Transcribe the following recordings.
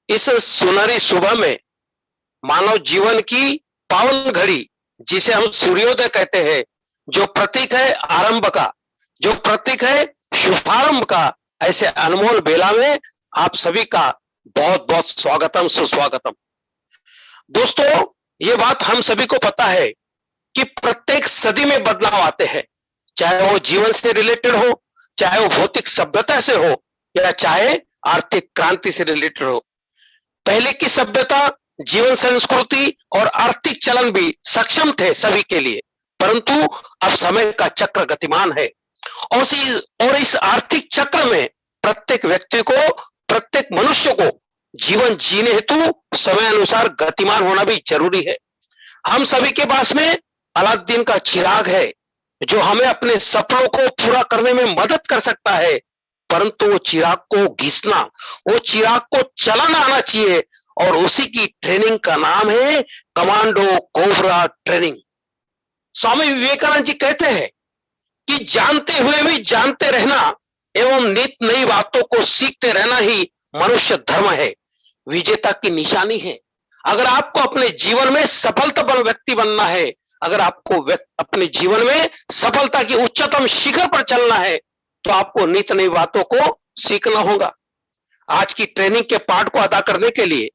इस सुनहरी सुबह में मानव जीवन की पावन घड़ी, जिसे हम सूर्योदय कहते हैं, जो प्रतीक है आरंभ का, जो प्रतीक है शुभारंभ का, ऐसे अनमोल बेला में आप सभी का बहुत बहुत स्वागतम, सुस्वागतम। दोस्तों, ये बात हम सभी को पता है कि प्रत्येक सदी में बदलाव आते हैं, चाहे वो जीवन से रिलेटेड हो, चाहे वो भौतिक सभ्यता से हो, या चाहे आर्थिक क्रांति से रिलेटेड हो। पहले की सभ्यता, जीवन संस्कृति और आर्थिक चलन भी सक्षम थे सभी के लिए, परंतु अब समय का चक्र गतिमान है और इस आर्थिक चक्र में प्रत्येक व्यक्ति को, प्रत्येक मनुष्य को जीवन जीने हेतु समय अनुसार गतिमान होना भी जरूरी है। हम सभी के पास में अलादीन का चिराग है, जो हमें अपने सपनों को पूरा करने में मदद कर सकता है, परंतु वो चिराग को घिसना, वो चिराग को चलाना आना चाहिए, और उसी की ट्रेनिंग का नाम है commando cobra training. Swami Vivekananda ji कहते हैं कि जानते हुए भी जानते रहना एवं नित नई बातों को सीखते रहना ही मनुष्य धर्म है, विजेता की निशानी है। अगर आपको अपने जीवन में सफलता व्यक्ति बनना है, अगर आपको अपने जीवन में सफलता की उच्चतम शिखर पर चलना है, तो आपको नित नई बातों को सीखना होगा। आज की ट्रेनिंग के पार्ट को अदा करने के लिए,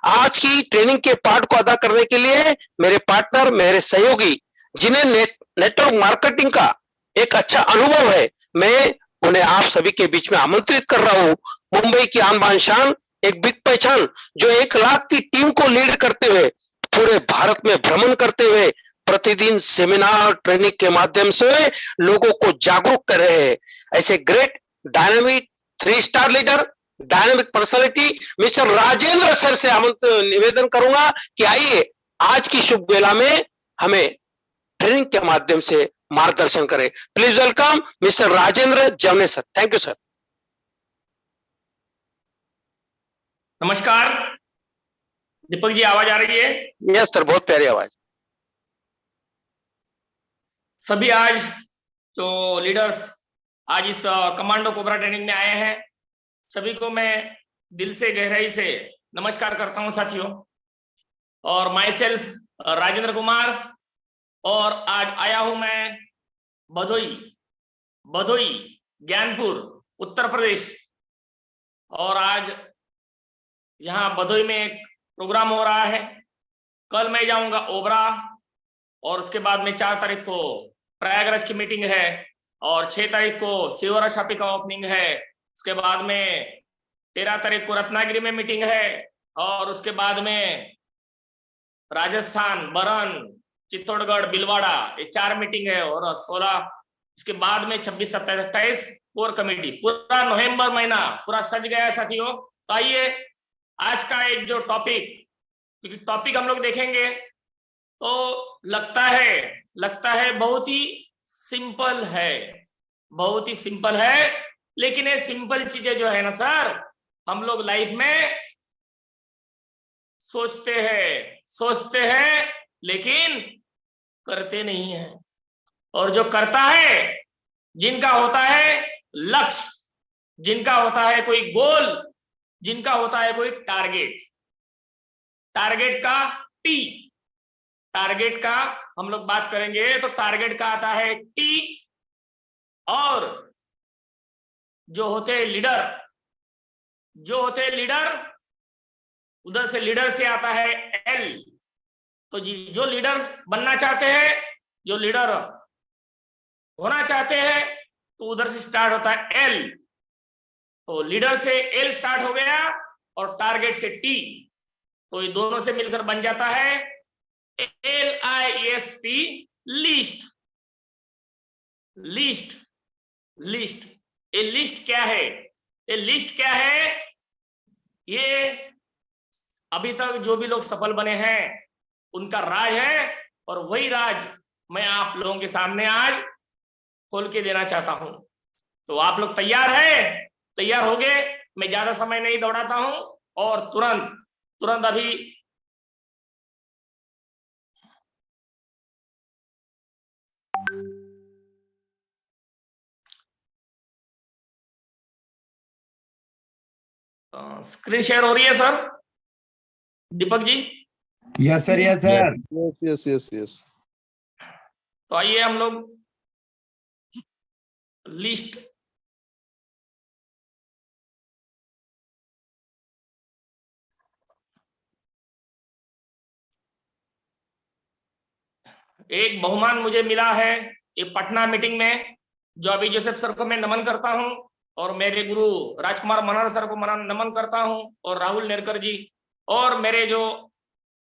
आज की ट्रेनिंग के पार्ट को अदा करने के लिए मेरे पार्टनर, मेरे सहयोगी, जिन्हें नेटवर्क मार्केटिंग का एक अच्छा अनुभव है, मैं उन्हें आप सभी के बीच में आमंत्रित कर रहा हूं। मुंबई की आन बान शान, एक बिग पहचान, जो 1 लाख की टीम को लीड करते हुए पूरे भारत में भ्रमण करते हुए प्रतिदिन सेमिनार ट्रेनिंग के माध्यम से लोगों को जागरूक कर रहे हैं। ऐसे great dynamic 3 star leader, dynamic personality mister Rajendra sir से निवेदन करूंगा कि आइए आज की शुभ बेला में हमें ट्रेनिंग के माध्यम से मार्गदर्शन करें। प्लीज वेलकम मिस्टर राजेंद्र जवने सर। Thank you sir. नमस्कार दीपक जी, आवाज आ रही है? यस सर, बहुत प्यारी आवाज। सभी आज जो लीडर्स आज इस कमांडो कोबरा ट्रेनिंग में आए हैं, सभी को मैं दिल से गहराई से नमस्कार करता हूं साथियों। और माई सेल्फ राजेंद्र कुमार, और आज आया हूं मैं भदोई ज्ञानपुर उत्तर प्रदेश। और आज यहाँ भदोई में एक प्रोग्राम हो रहा है। कल मैं जाऊंगा ओबरा, और उसके बाद में 4 तारीख को प्रयागराज की मीटिंग है, और 6 तारीख को शिवरा शापी का ओपनिंग है। उसके बाद में 13 तारीख को रत्नागिरी में मीटिंग है, और उसके बाद में राजस्थान, बरन, चित्तौड़गढ़, बिलवाड़ा, ये 4 मीटिंग है। और 16 इसके बाद में 26, 27, 28 कोर कमेटी। पूरा नवंबर महीना पूरा सज गया है साथियों। तो आइए आज का एक जो टॉपिक, क्योंकि टॉपिक हम लोग देखेंगे तो लगता है बहुत ही सिंपल है, बहुत ही सिंपल है। लेकिन ये सिंपल चीजें जो है ना सर, हम लोग लाइफ में सोचते हैं लेकिन करते नहीं हैं। और जो करता है, जिनका होता है लक्ष्य, जिनका होता है कोई गोल, जिनका होता है कोई टारगेट, टारगेट का टी, टारगेट का हम लोग बात करेंगे तो टारगेट का आता है टी। और जो होते लीडर, उधर से लीडर से आता है एल। तो जी जो लीडर्स बनना चाहते हैं, जो लीडर होना चाहते हैं, तो उधर से स्टार्ट होता है एल। तो लीडर से एल स्टार्ट हो गया, और टारगेट से टी, तो ये दोनों से मिलकर बन जाता है LIST, लिस्ट। ये लिस्ट क्या है? ये अभी तक जो भी लोग सफल बने हैं उनका राज है, और वही राज मैं आप लोगों के सामने आज खोल के देना चाहता हूं। तो आप लोग तैयार हो गए? मैं ज्यादा समय नहीं दौड़ाता हूं, और तुरंत अभी स्क्रीन शेयर हो रही है sir Deepak ji? Yes sir, yes sir. Yes yes yes yes. तो आइए हम लोग लिस्ट एक बहुमान मुझे मिला है ये पटना मीटिंग में, जो अभी जोसेफ सर को मैं नमन करता हूं, और मेरे गुरु राजकुमार मनहर सर को नमन करता हूं, और राहुल नेरकर जी, और मेरे जो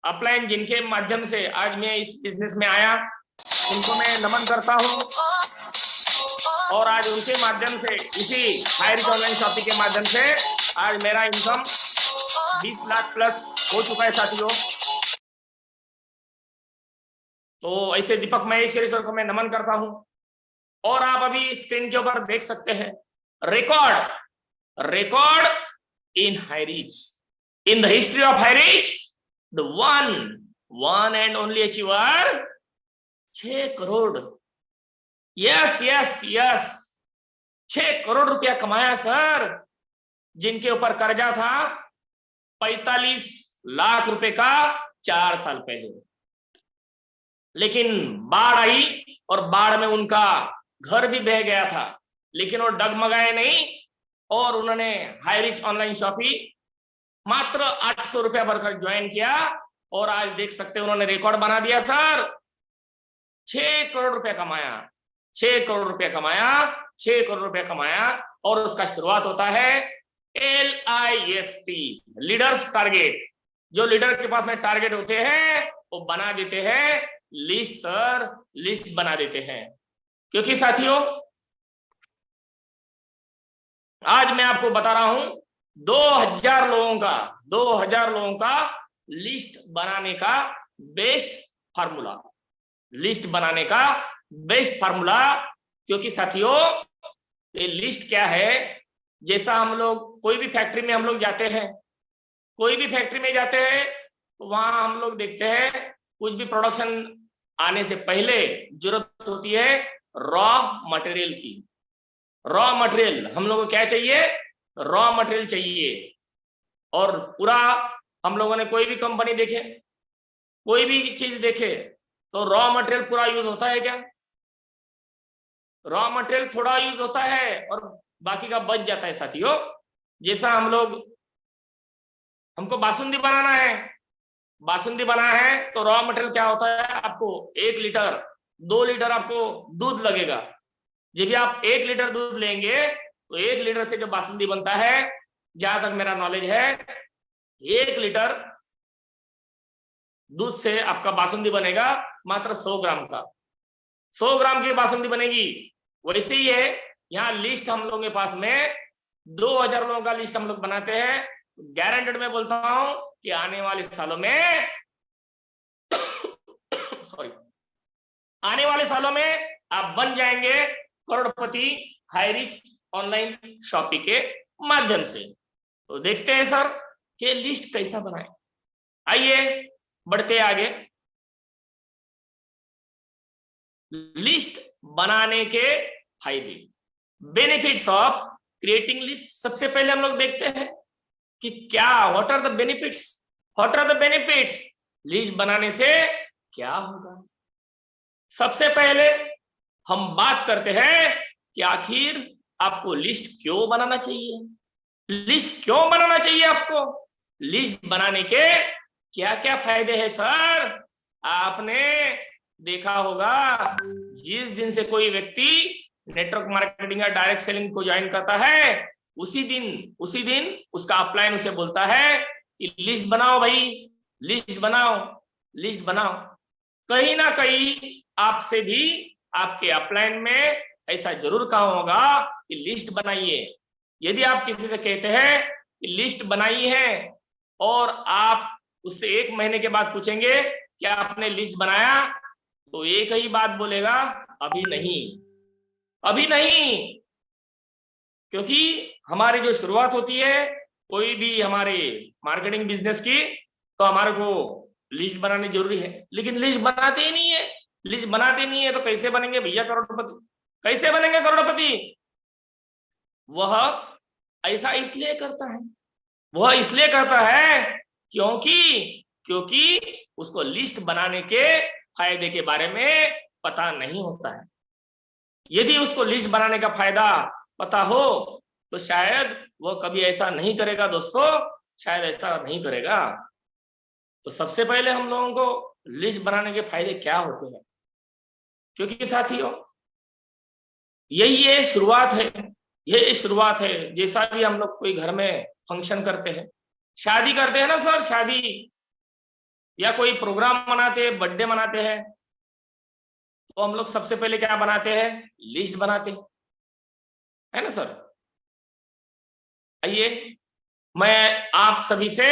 अपलाइन जिनके माध्यम से आज मैं इस बिजनेस में आया उनको मैं नमन करता हूं, और आज उनके माध्यम से इसी हायर ऑनलाइन शॉपिंग के माध्यम से आज मेरा इनकम 20 लाख प्लस हो चुका है साथियों। तो ऐसे दीपक महेश्वरी सर को मैं नमन करता हूं, और आप अभी स्क्रीन के ऊपर देख सकते हैं record in Hirich, in the history of Hirich the one and only achiever 6 crore, yes yes yes 6 crore रुपया कमाया सर, जिनके ऊपर कर्जा था 45 लाख रुपए का 4 साल पहले। लेकिन बाढ़ आई और बाढ़ में उनका घर भी बह गया था, लेकिन वो डगमगाए नहीं, और उन्होंने हाईरीच ऑनलाइन शॉपिंग मात्र 800 रुपया भरकर ज्वाइन किया, और आज देख सकते हैं उन्होंने रिकॉर्ड बना दिया सर। 6 करोड़ रुपया कमाया, 6 करोड़ रुपया कमाया, 6 करोड़ रुपया कमाया, और उसका शुरुआत होता है LIST, लीडर्स टारगेट। जो लीडर के पास में टारगेट होते हैं वो बना देते हैं लिस्ट सर, लिस्ट बना देते हैं। क्योंकि साथियों आज मैं आपको बता रहा हूं 2000 लोगों का लिस्ट बनाने का बेस्ट फार्मूला, लिस्ट बनाने का बेस्ट फार्मूला। क्योंकि साथियों ये लिस्ट क्या है, जैसा हम लोग कोई भी फैक्ट्री में हम लोग जाते हैं, कोई भी फैक्ट्री में जाते हैं तो वहां हम लोग देखते हैं कुछ भी प्रोडक्शन आने से पहले जरूरत होती है रॉ मटेरियल की। रॉ मटेरियल हम लोगों को क्या चाहिए? रॉ मटेरियल चाहिए। और पूरा हम लोगों ने कोई भी कंपनी देखे, कोई भी चीज देखे तो रॉ मटेरियल पूरा यूज होता है क्या? रॉ मटेरियल थोड़ा यूज होता है और बाकी का बच जाता है साथियों। जैसा हमको बासुंदी बनाना है, बासुंदी बनाना है तो रॉ मटेरियल क्या होता है, आपको 1 लीटर 2 लीटर आपको दूध लगेगा। जब भी आप 1 लीटर दूध लेंगे तो 1 लीटर से जो बासुंदी बनता है, जहां तक मेरा नॉलेज है 1 लीटर दूध से आपका बासुंदी बनेगा मात्र 100 ग्राम का, 100 ग्राम की बासुंदी बनेगी। वैसे ही है यहाँ लिस्ट हम लोगों के पास में 2000 लोगों का लिस्ट हम लोग बनाते हैं। गारंटेड मैं बोलता हूं कि आने वाले सालों में सॉरी, आने वाले सालों में आप बन जाएंगे करोड़पति हाईरीच ऑनलाइन शॉपिंग के माध्यम से। तो देखते हैं सर कि लिस्ट कैसा बनाए। आइए बढ़ते आगे। लिस्ट बनाने के फायदे, बेनिफिट्स ऑफ क्रिएटिंग लिस्ट। सबसे पहले हम लोग देखते हैं कि क्या what are the benefits, what are the benefits, list बनाने से क्या होगा। सबसे पहले हम बात करते हैं कि आखिर आपको लिस्ट क्यों बनाना चाहिए, लिस्ट क्यों बनाना चाहिए आपको, लिस्ट बनाने के क्या क्या फायदे हैं सर। आपने देखा होगा जिस दिन से कोई व्यक्ति नेटवर्क मार्केटिंग या डायरेक्ट सेलिंग को ज्वाइन करता है उसी दिन उसका अपलाइन उसे बोलता है कि लिस्ट बनाओ भाई, लिस्ट बनाओ, लिस्ट बनाओ। कहीं ना कहीं आपसे भी आपके अपलाइन में ऐसा जरूर कहा होगा कि लिस्ट बनाइए। यदि आप किसी से कहते हैं कि लिस्ट बनाई है और आप उससे 1 महीने के बाद पूछेंगे क्या आपने लिस्ट बनाया, तो एक ही बात बोलेगा, अभी नहीं, अभी नहीं। क्योंकि हमारी जो शुरुआत होती है कोई भी हमारे मार्केटिंग बिजनेस की, तो हमारे को लिस्ट बनानी जरूरी है, लेकिन लिस्ट बनाते ही नहीं है। लिस्ट बनाते नहीं है तो कैसे बनेंगे भैया करोड़पति, कैसे बनेंगे करोड़पति। वह ऐसा इसलिए करता है वह इसलिए करता है क्योंकि उसको लिस्ट बनाने के फायदे के बारे में पता नहीं होता है। यदि उसको लिस्ट बनाने का फायदा पता हो तो शायद वह कभी ऐसा नहीं करेगा दोस्तों, शायद ऐसा नहीं करेगा। तो सबसे पहले हम लोगों को लिस्ट बनाने के फायदे क्या होते हैं, क्योंकि साथियों ये शुरुआत है, ये शुरुआत है। जैसा भी हम लोग कोई घर में फंक्शन करते हैं, शादी करते हैं ना सर, शादी या कोई प्रोग्राम मनाते हैं, बर्थडे मनाते हैं, तो हम लोग सबसे पहले क्या बनाते हैं, लिस्ट बनाते हैं, है ना सर। आइए मैं आप सभी से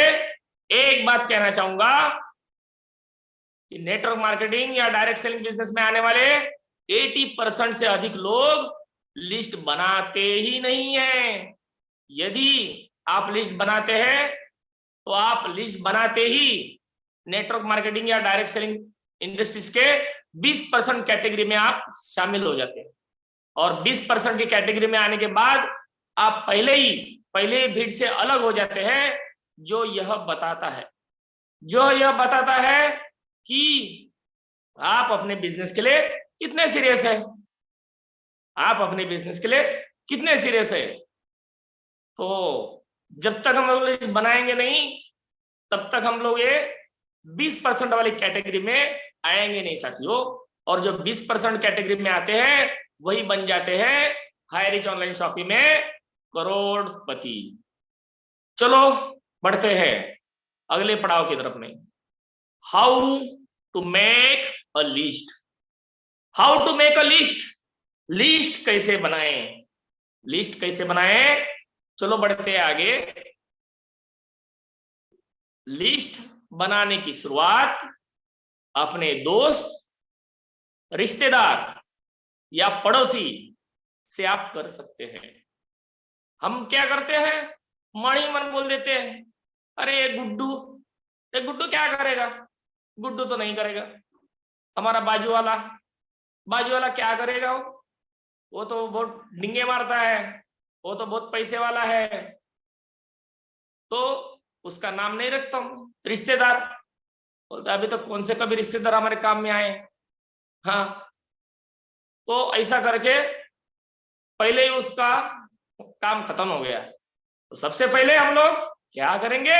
एक बात कहना चाहूंगा कि नेटवर्क मार्केटिंग या डायरेक्ट सेलिंग बिजनेस में आने वाले 80% से अधिक लोग लिस्ट बनाते ही नहीं है। यदि आप लिस्ट बनाते हैं तो आप लिस्ट बनाते ही नेटवर्क मार्केटिंग या डायरेक्ट सेलिंग इंडस्ट्रीज के 20% कैटेगरी में आप शामिल हो जाते हैं। और 20% की कैटेगरी में आने के बाद आप पहले ही भीड़ से अलग हो जाते हैं, जो यह बताता है कि आप अपने बिजनेस के लिए कितने सीरियस है, आप अपने बिजनेस के लिए कितने सीरियस है। तो जब तक हम लोग लिस्ट बनाएंगे नहीं, तब तक हम लोग ये 20% वाली कैटेगरी में आएंगे नहीं साथियों। और जो 20% कैटेगरी में आते हैं वही बन जाते हैं हाई रिच ऑनलाइन शॉपिंग में करोड़पति। चलो बढ़ते हैं अगले पड़ाव की तरफ में। How to make a list, how to make a list, list कैसे बनाएं, लिस्ट कैसे बनाएं। चलो बढ़ते हैं आगे। लिस्ट बनाने की शुरुआत अपने दोस्त, रिश्तेदार या पड़ोसी से आप कर सकते हैं। हम क्या करते हैं, मन ही मन बोल देते हैं, अरे ये गुड्डू क्या करेगा, गुड्डू तो नहीं करेगा। हमारा बाजू वाला क्या करेगा, वो तो बहुत डिंगे मारता है, वो तो बहुत पैसे वाला है, तो उसका नाम नहीं रखता हूं। रिश्तेदार बोलता अभी तक कौन से कभी रिश्तेदार हमारे काम में आए। हाँ, तो ऐसा करके पहले ही उसका काम खत्म हो गया। तो सबसे पहले हम लोग क्या करेंगे,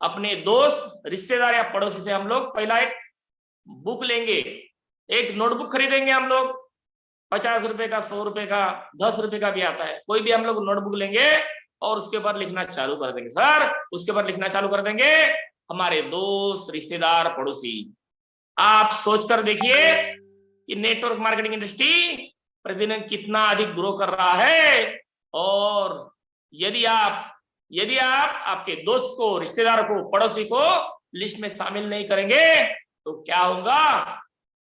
अपने दोस्त, रिश्तेदार या पड़ोसी से हम लोग पहला एक बुक लेंगे, एक नोटबुक खरीदेंगे। हम लोग 50 रुपए का, 100 रुपए का, 10 रुपए का भी आता है, कोई भी हम लोग नोटबुक लेंगे और उसके ऊपर लिखना चालू कर देंगे सर, उसके ऊपर लिखना चालू कर देंगे हमारे दोस्त, रिश्तेदार, पड़ोसी। आप सोचकर देखिए कि नेटवर्क मार्केटिंग इंडस्ट्री प्रतिदिन कितना अधिक ग्रो कर रहा है। और यदि आप आपके दोस्त को, रिश्तेदार को, पड़ोसी को लिस्ट में शामिल नहीं करेंगे तो क्या होगा,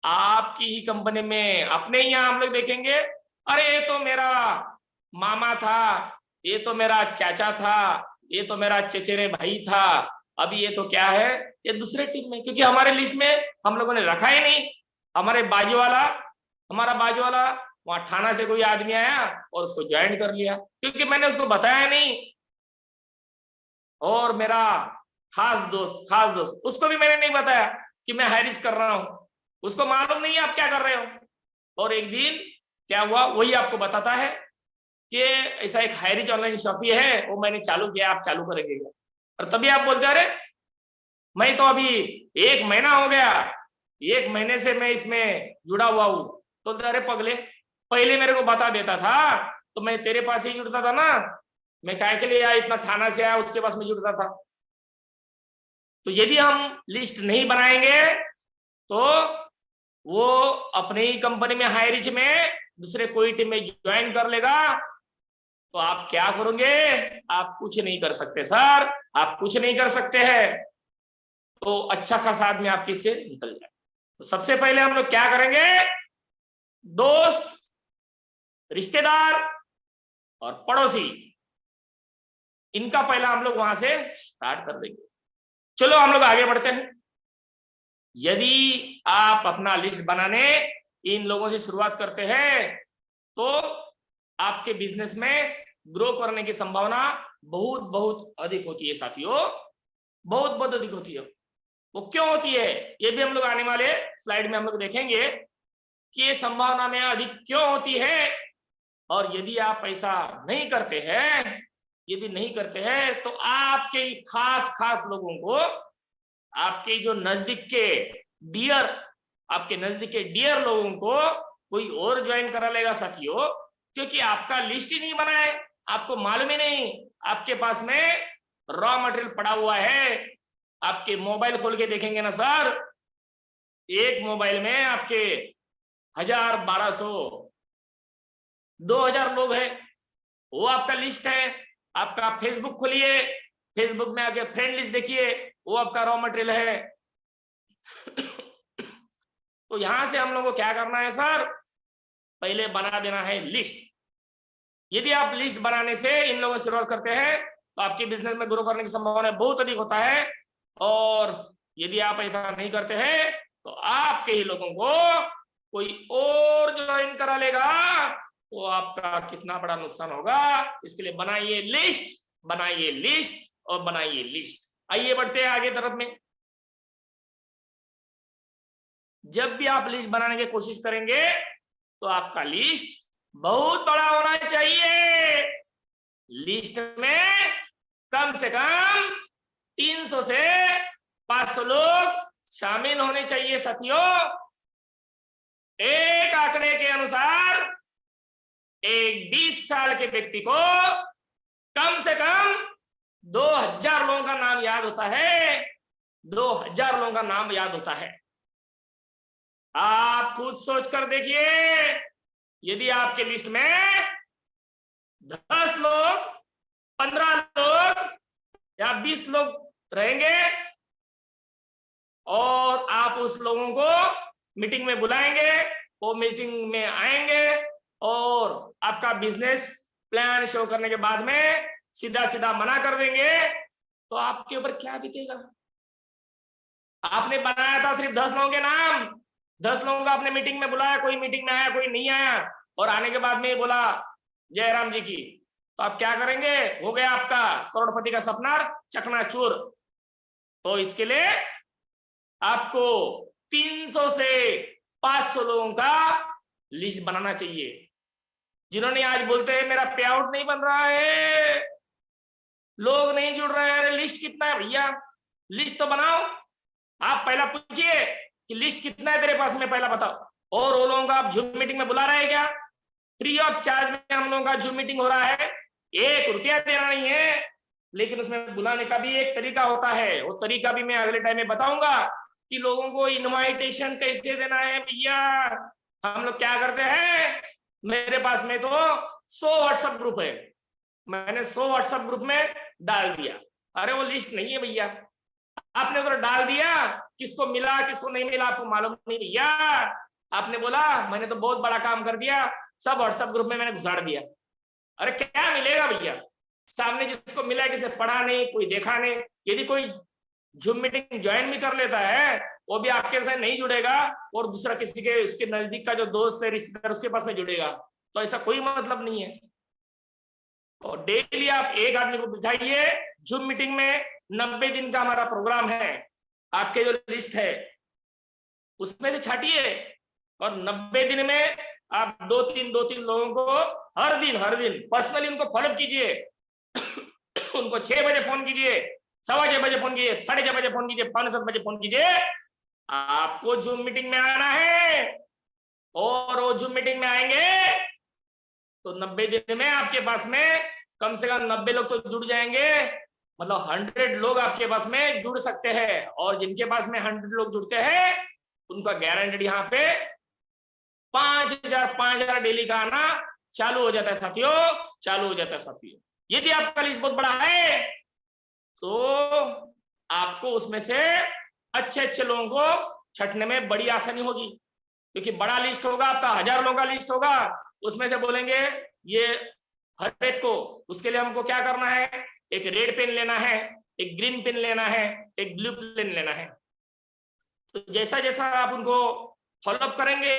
आपकी ही कंपनी में, अपने ही यहाँ हम लोग देखेंगे, अरे ये तो मेरा मामा था, ये तो मेरा चाचा था, ये तो मेरा चचेरे भाई था, अभी ये तो क्या है, ये दूसरे टीम में, क्योंकि हमारे लिस्ट में हम लोगों ने रखा ही नहीं। हमारा बाजू वाला वहां थाना से कोई आदमी आया और उसको ज्वाइन कर लिया, क्योंकि मैंने उसको बताया नहीं। और मेरा खास दोस्त उसको भी मैंने नहीं बताया कि मैं हायरिज कर रहा हूं, उसको मालूम नहीं है आप क्या कर रहे हो। और एक दिन क्या हुआ, वही आपको बताता है कि ऐसा एक हायरिज ऑनलाइन शॉपिंग है, वो मैंने चालू किया, आप चालू करेंगे। और तभी आप बोलते अरे मैं तो अभी 1 महीना हो गया, 1 महीने से मैं इसमें जुड़ा हुआ हूं। तो अरे पगले, पहले मेरे को बता देता था तो मैं तेरे पास ही जुड़ता था ना, मैं काय के लिए आया, इतना थाना से आया उसके पास में जुड़ता था। तो यदि हम लिस्ट नहीं बनाएंगे तो वो अपने ही कंपनी में हायरिच में दूसरे कोई टीम में ज्वाइन कर लेगा, तो आप क्या करोगे, आप कुछ नहीं कर सकते सर, आप कुछ नहीं कर सकते हैं। तो अच्छा खासा आदमी आपकी से निकल जाए। तो सबसे पहले हम लोग क्या करेंगे, दोस्त, रिश्तेदार और पड़ोसी, इनका पहला हम लोग वहां से स्टार्ट कर देंगे। चलो हम लोग आगे बढ़ते हैं। यदि आप अपना लिस्ट बनाने इन लोगों से शुरुआत करते हैं तो आपके बिजनेस में ग्रो करने की संभावना बहुत बहुत अधिक होती है साथियों, बहुत बहुत अधिक होती है। वो क्यों होती है ये भी हम लोग आने वाले स्लाइड में हम लोग देखेंगे कि ये संभावना में अधिक क्यों होती है। और यदि आप ऐसा नहीं करते हैं, यदि नहीं करते हैं तो आपके खास खास लोगों को, आपके जो नजदीक के डियर, आपके नजदीक के डियर लोगों को कोई और ज्वाइन करा लेगा साथियों, क्योंकि आपका लिस्ट ही नहीं बना है, आपको मालूम ही नहीं, आपके पास में रॉ मटेरियल पड़ा हुआ है। आपके मोबाइल खोल के देखेंगे ना सर, एक मोबाइल में आपके 1000, 1200, 2000 लोग हैं, वो आपका लिस्ट है। आपका फेसबुक खोलिए, फेसबुक में आके फ्रेंड लिस्ट देखिए, वो आपका रॉ मटेरियल है। तो यहां से हम लोगों को क्या करना है सर, पहले बना देना है लिस्ट। यदि आप लिस्ट बनाने से इन लोगों से शुरुआत करते हैं तो आपके बिजनेस में ग्रो करने की संभावना बहुत अधिक होता है। और यदि आप ऐसा नहीं करते हैं तो आपके ही लोगों को कोई और ज्वाइन करा लेगा, तो आपका कितना बड़ा नुकसान होगा। इसके लिए बनाइए लिस्ट, बनाइए लिस्ट और बनाइए लिस्ट। आइए बढ़ते हैं आगे तरफ में। जब भी आप लिस्ट बनाने की कोशिश करेंगे तो आपका लिस्ट बहुत बड़ा होना चाहिए। लिस्ट में कम से कम 300 से 500 लोग शामिल होने चाहिए साथियों। एक आंकड़े के अनुसार एक 20 साल के व्यक्ति को कम से कम 2000 लोगों का नाम याद होता है, 2000 लोगों का नाम याद होता है। आप खुद सोच कर देखिए, यदि आपके लिस्ट में 10 लोग, 15 लोग या 20 लोग रहेंगे और आप उस लोगों को मीटिंग में बुलाएंगे, वो मीटिंग में आएंगे और आपका बिजनेस प्लान शो करने के बाद में सीधा सीधा मना कर देंगे, तो आपके ऊपर क्या बीतेगा। आपने बनाया था सिर्फ 10 लोगों के नाम, 10 लोगों का आपने मीटिंग में बुलाया, कोई मीटिंग में आया, कोई नहीं आया, और आने के बाद में बोला जयराम जी की, तो आप क्या करेंगे, हो गया आपका करोड़पति का सपना चकनाचूर। तो इसके लिए आपको 300 से 500 लोगों का लिस्ट बनाना चाहिए। जिन्होंने आज बोलते हैं मेरा पे आउट नहीं बन रहा है, लोग नहीं जुड़ रहे हैं, अरे लिस्ट कितना है भैया, लिस्ट तो बनाओ। आप पहला पूछिए कि लिस्ट कितना है तेरे पास में, पहला बताओ। और वो लोगों का आप जूम मीटिंग में बुला रहे हैं क्या? फ्री ऑफ चार्ज में हम लोगों का जूम मीटिंग हो रहा है, 1 रुपया देना नहीं है, लेकिन उसमें बुलाने का भी एक तरीका होता है। वो तरीका भी मैं अगले टाइम में बताऊंगा कि लोगों को इनवाइटेशन कैसे देना है। भैया हम लोग क्या करते हैं, मेरे पास में तो 100 व्हाट्सएप ग्रुप है, मैंने 100 व्हाट्सएप ग्रुप में डाल दिया, अरे वो लिस्ट नहीं है भैया। आपने उधर डाल दिया, किसको मिला किसको नहीं मिला आपको मालूम नहीं भैया। आपने बोला मैंने तो बहुत बड़ा काम कर दिया, सब व्हाट्सएप ग्रुप में मैंने घुसाड़ दिया। अरे क्या मिलेगा भैया, सामने जिसको मिला है किसने पढ़ा नहीं, कोई देखा नहीं। यदि कोई जूम मीटिंग ज्वाइन भी कर लेता है, वो भी आपके साथ नहीं जुड़ेगा और दूसरा किसी के उसके नजदीक का जो दोस्त है, रिश्तेदार, उसके पास में जुड़ेगा, तो ऐसा कोई मतलब नहीं है। और डेली आप एक आदमी को बिठाइए जूम मीटिंग में, 90 दिन का हमारा प्रोग्राम है, आपके जो लिस्ट है उसमें से छाटिए और 90 दिन में आप 2-3 लोगों को हर दिन पर्सनली उनको फॉलो कीजिए। उनको 6 बजे फोन कीजिए, 6:15 बजे फोन कीजिए, 6:30 बजे फोन कीजिए, 5:45 बजे फोन कीजिए। आपको जूम मीटिंग में आना है और वो जूम मीटिंग में आएंगे तो 90 दिन में आपके पास में कम से कम 90 लोग तो जुड़ जाएंगे, मतलब 100 लोग आपके पास में जुड़ सकते हैं। और जिनके पास में 100 लोग जुड़ते हैं उनका गारंटेड यहाँ पे 5000 डेली का आना चालू हो जाता है साथियों, चालू हो जाता है साथियों। यदि आपका लिस्ट बहुत बड़ा है तो आपको उसमें से अच्छे लोगों को छटने में बड़ी आसानी होगी, क्योंकि बड़ा लिस्ट होगा आपका, 1000 लोगों का लिस्ट होगा, उसमें से बोलेंगे ये हर एक को, उसके लिए हमको क्या करना है, एक रेड पेन लेना है, एक ग्रीन पेन लेना है, एक ब्लू पेन लेना है। तो जैसा जैसा आप उनको फॉलोअप करेंगे,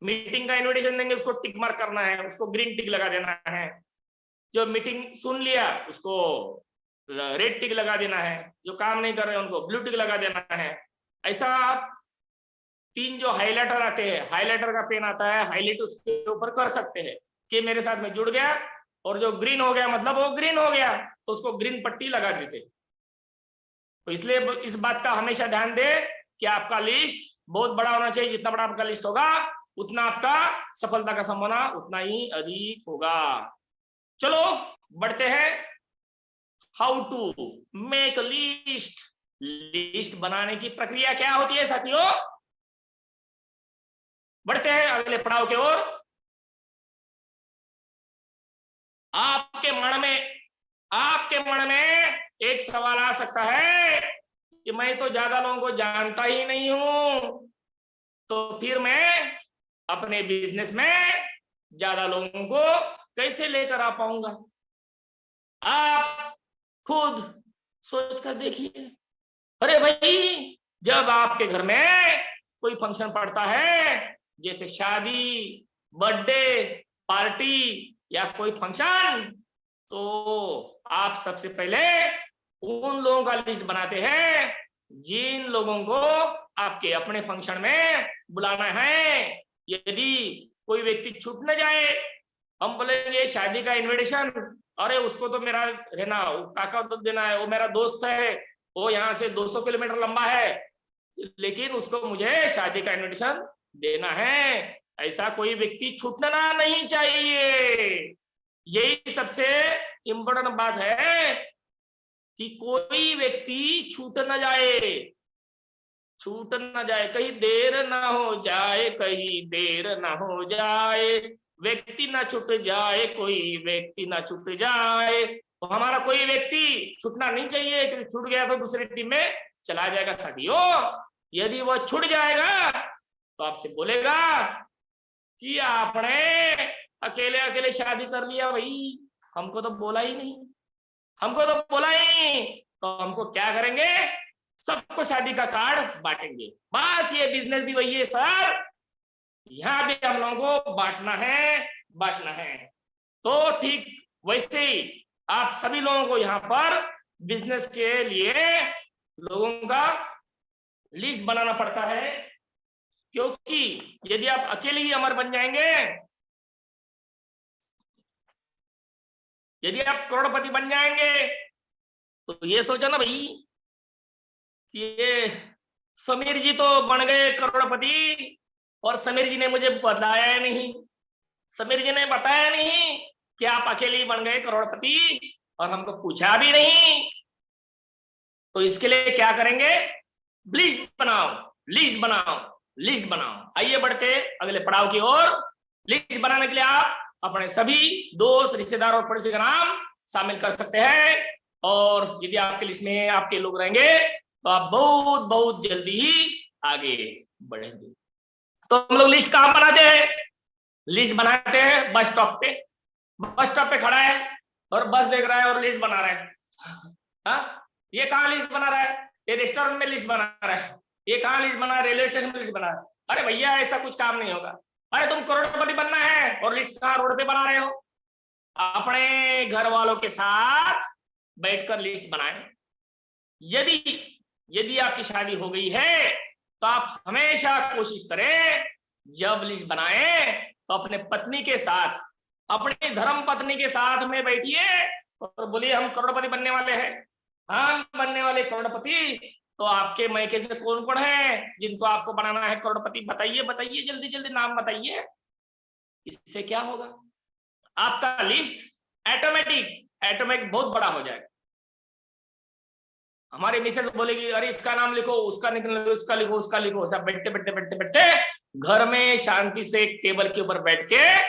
मीटिंग का इनविटेशन देंगे, उसको टिक मार्क करना है, उसको ग्रीन टिक लगा देना है। जो मीटिंग सुन लिया उसको रेड टिक लगा देना है, जो काम नहीं कर रहे उनको ब्लू टिक लगा देना है। ऐसा आप 3 जो हाइलाइटर आते हैं, हाइलाइटर का पेन आता है, हाईलाइट उसके ऊपर कर सकते हैं कि मेरे साथ में जुड़ गया, और जो ग्रीन हो गया मतलब वो ग्रीन हो गया, तो उसको ग्रीन पट्टी लगा देते। तो इसलिए इस बात का हमेशा ध्यान दे कि आपका लिस्ट बहुत बड़ा होना चाहिए। जितना बड़ा आपका लिस्ट होगा उतना आपका सफलता का संभावना उतना ही अधिक होगा। चलो बढ़ते हैं। How to make list. List बनाने की प्रक्रिया क्या होती है साथियों? बढ़ते हैं अगले पड़ाव की ओर। आपके मन में एक सवाल आ सकता है कि मैं तो ज्यादा लोगों को जानता ही नहीं हूं, तो फिर मैं अपने बिजनेस में ज्यादा लोगों को कैसे लेकर आ पाऊंगा? आप खुद सोच कर देखिए। अरे भाई, जब आपके घर में कोई फंक्शन पड़ता है, जैसे शादी, बर्थडे पार्टी या कोई फंक्शन, तो आप सबसे पहले उन लोगों का लिस्ट बनाते हैं जिन लोगों को आपके अपने फंक्शन में बुलाना है। यदि कोई व्यक्ति छूट न जाए, हम बोलेंगे शादी का इनविटेशन, अरे उसको तो मेरा रहना काका तो देना है, वो मेरा दोस्त है, वो यहाँ से 200 किलोमीटर लंबा है, लेकिन उसको मुझे शादी का इनविटेशन देना है। ऐसा कोई व्यक्ति छूटना नहीं चाहिए। यही सबसे इम्पोर्टेंट बात है कि कोई व्यक्ति छूट न जाए, कहीं देर ना हो जाए, कहीं देर ना हो जाए, व्यक्ति ना छूट जाए, कोई व्यक्ति ना छूट जाए। तो हमारा कोई व्यक्ति छूटना नहीं चाहिए, क्योंकि छूट गया तो दूसरी टीम में चला जाएगा। साथियों, यदि वह छूट जाएगा तो आपसे बोलेगा कि आपने अकेले अकेले शादी कर लिया, भाई हमको तो बोला ही नहीं, तो हमको क्या करेंगे? सबको शादी का कार्ड बांटेंगे। बस ये बिजनेस भी वही है सर, यहां भी हम लोगों को बांटना है। तो ठीक वैसे ही आप सभी लोगों को यहाँ पर बिजनेस के लिए लोगों का लिस्ट बनाना पड़ता है, क्योंकि यदि आप अकेले ही अमर बन जाएंगे, यदि आप करोड़पति बन जाएंगे, तो ये सोचो ना भाई कि ये समीर जी तो बन गए करोड़पति और समीर जी ने मुझे बताया नहीं, कि आप अकेले ही बन गए करोड़पति और हमको पूछा भी नहीं। तो इसके लिए क्या करेंगे? लिस्ट बनाओ। आइए बढ़ते अगले पड़ाव की ओर। लिस्ट बनाने के लिए आप अपने सभी दोस्त, रिश्तेदार और पड़ोसी का नाम शामिल कर सकते हैं, और यदि आपके लिस्ट में आपके लोग रहेंगे तो आप बहुत बहुत जल्दी ही आगे बढ़ेंगे। तो हम लोग लिस्ट कहां बनाते हैं? लिस्ट बनाते हैं बस स्टॉप पे खड़ा है और बस देख रहा है और लिस्ट बना रहा है। हाँ, ये कहाँ लिस्ट बना रहा है? ये रेस्टोरेंट में लिस्ट बना रहा है। ये कहाँ लिस्ट बना? रेलवे स्टेशन में लिस्ट बना रहा है। अरे भैया, ऐसा कुछ काम नहीं होगा। अरे तुम करोड़पति बनना है और लिस्ट कहाँ रोड पे बना रहे हो? अपने घर वालों के साथ बैठकर लिस्ट बनाएं। यदि आपकी शादी हो गई है तो आप हमेशा कोशिश करें, जब लिस्ट बनाएं तो अपने पत्नी के साथ, अपनी धर्म पत्नी के साथ में बैठिए और बोलिए हम करोड़पति बनने वाले हैं, हम बनने वाले करोड़पति। तो आपके मायके से कौन कौन है जिनको आपको बनाना है करोड़पति? बताइए जल्दी जल्दी नाम बताइए। इससे क्या होगा? आपका लिस्ट ऑटोमेटिक बहुत बड़ा हो जाएगा। हमारे मिसेज बोलेगी अरे इसका नाम लिखो, उसका लिखो। सब बैठते घर में शांति से एक टेबल के ऊपर बैठ के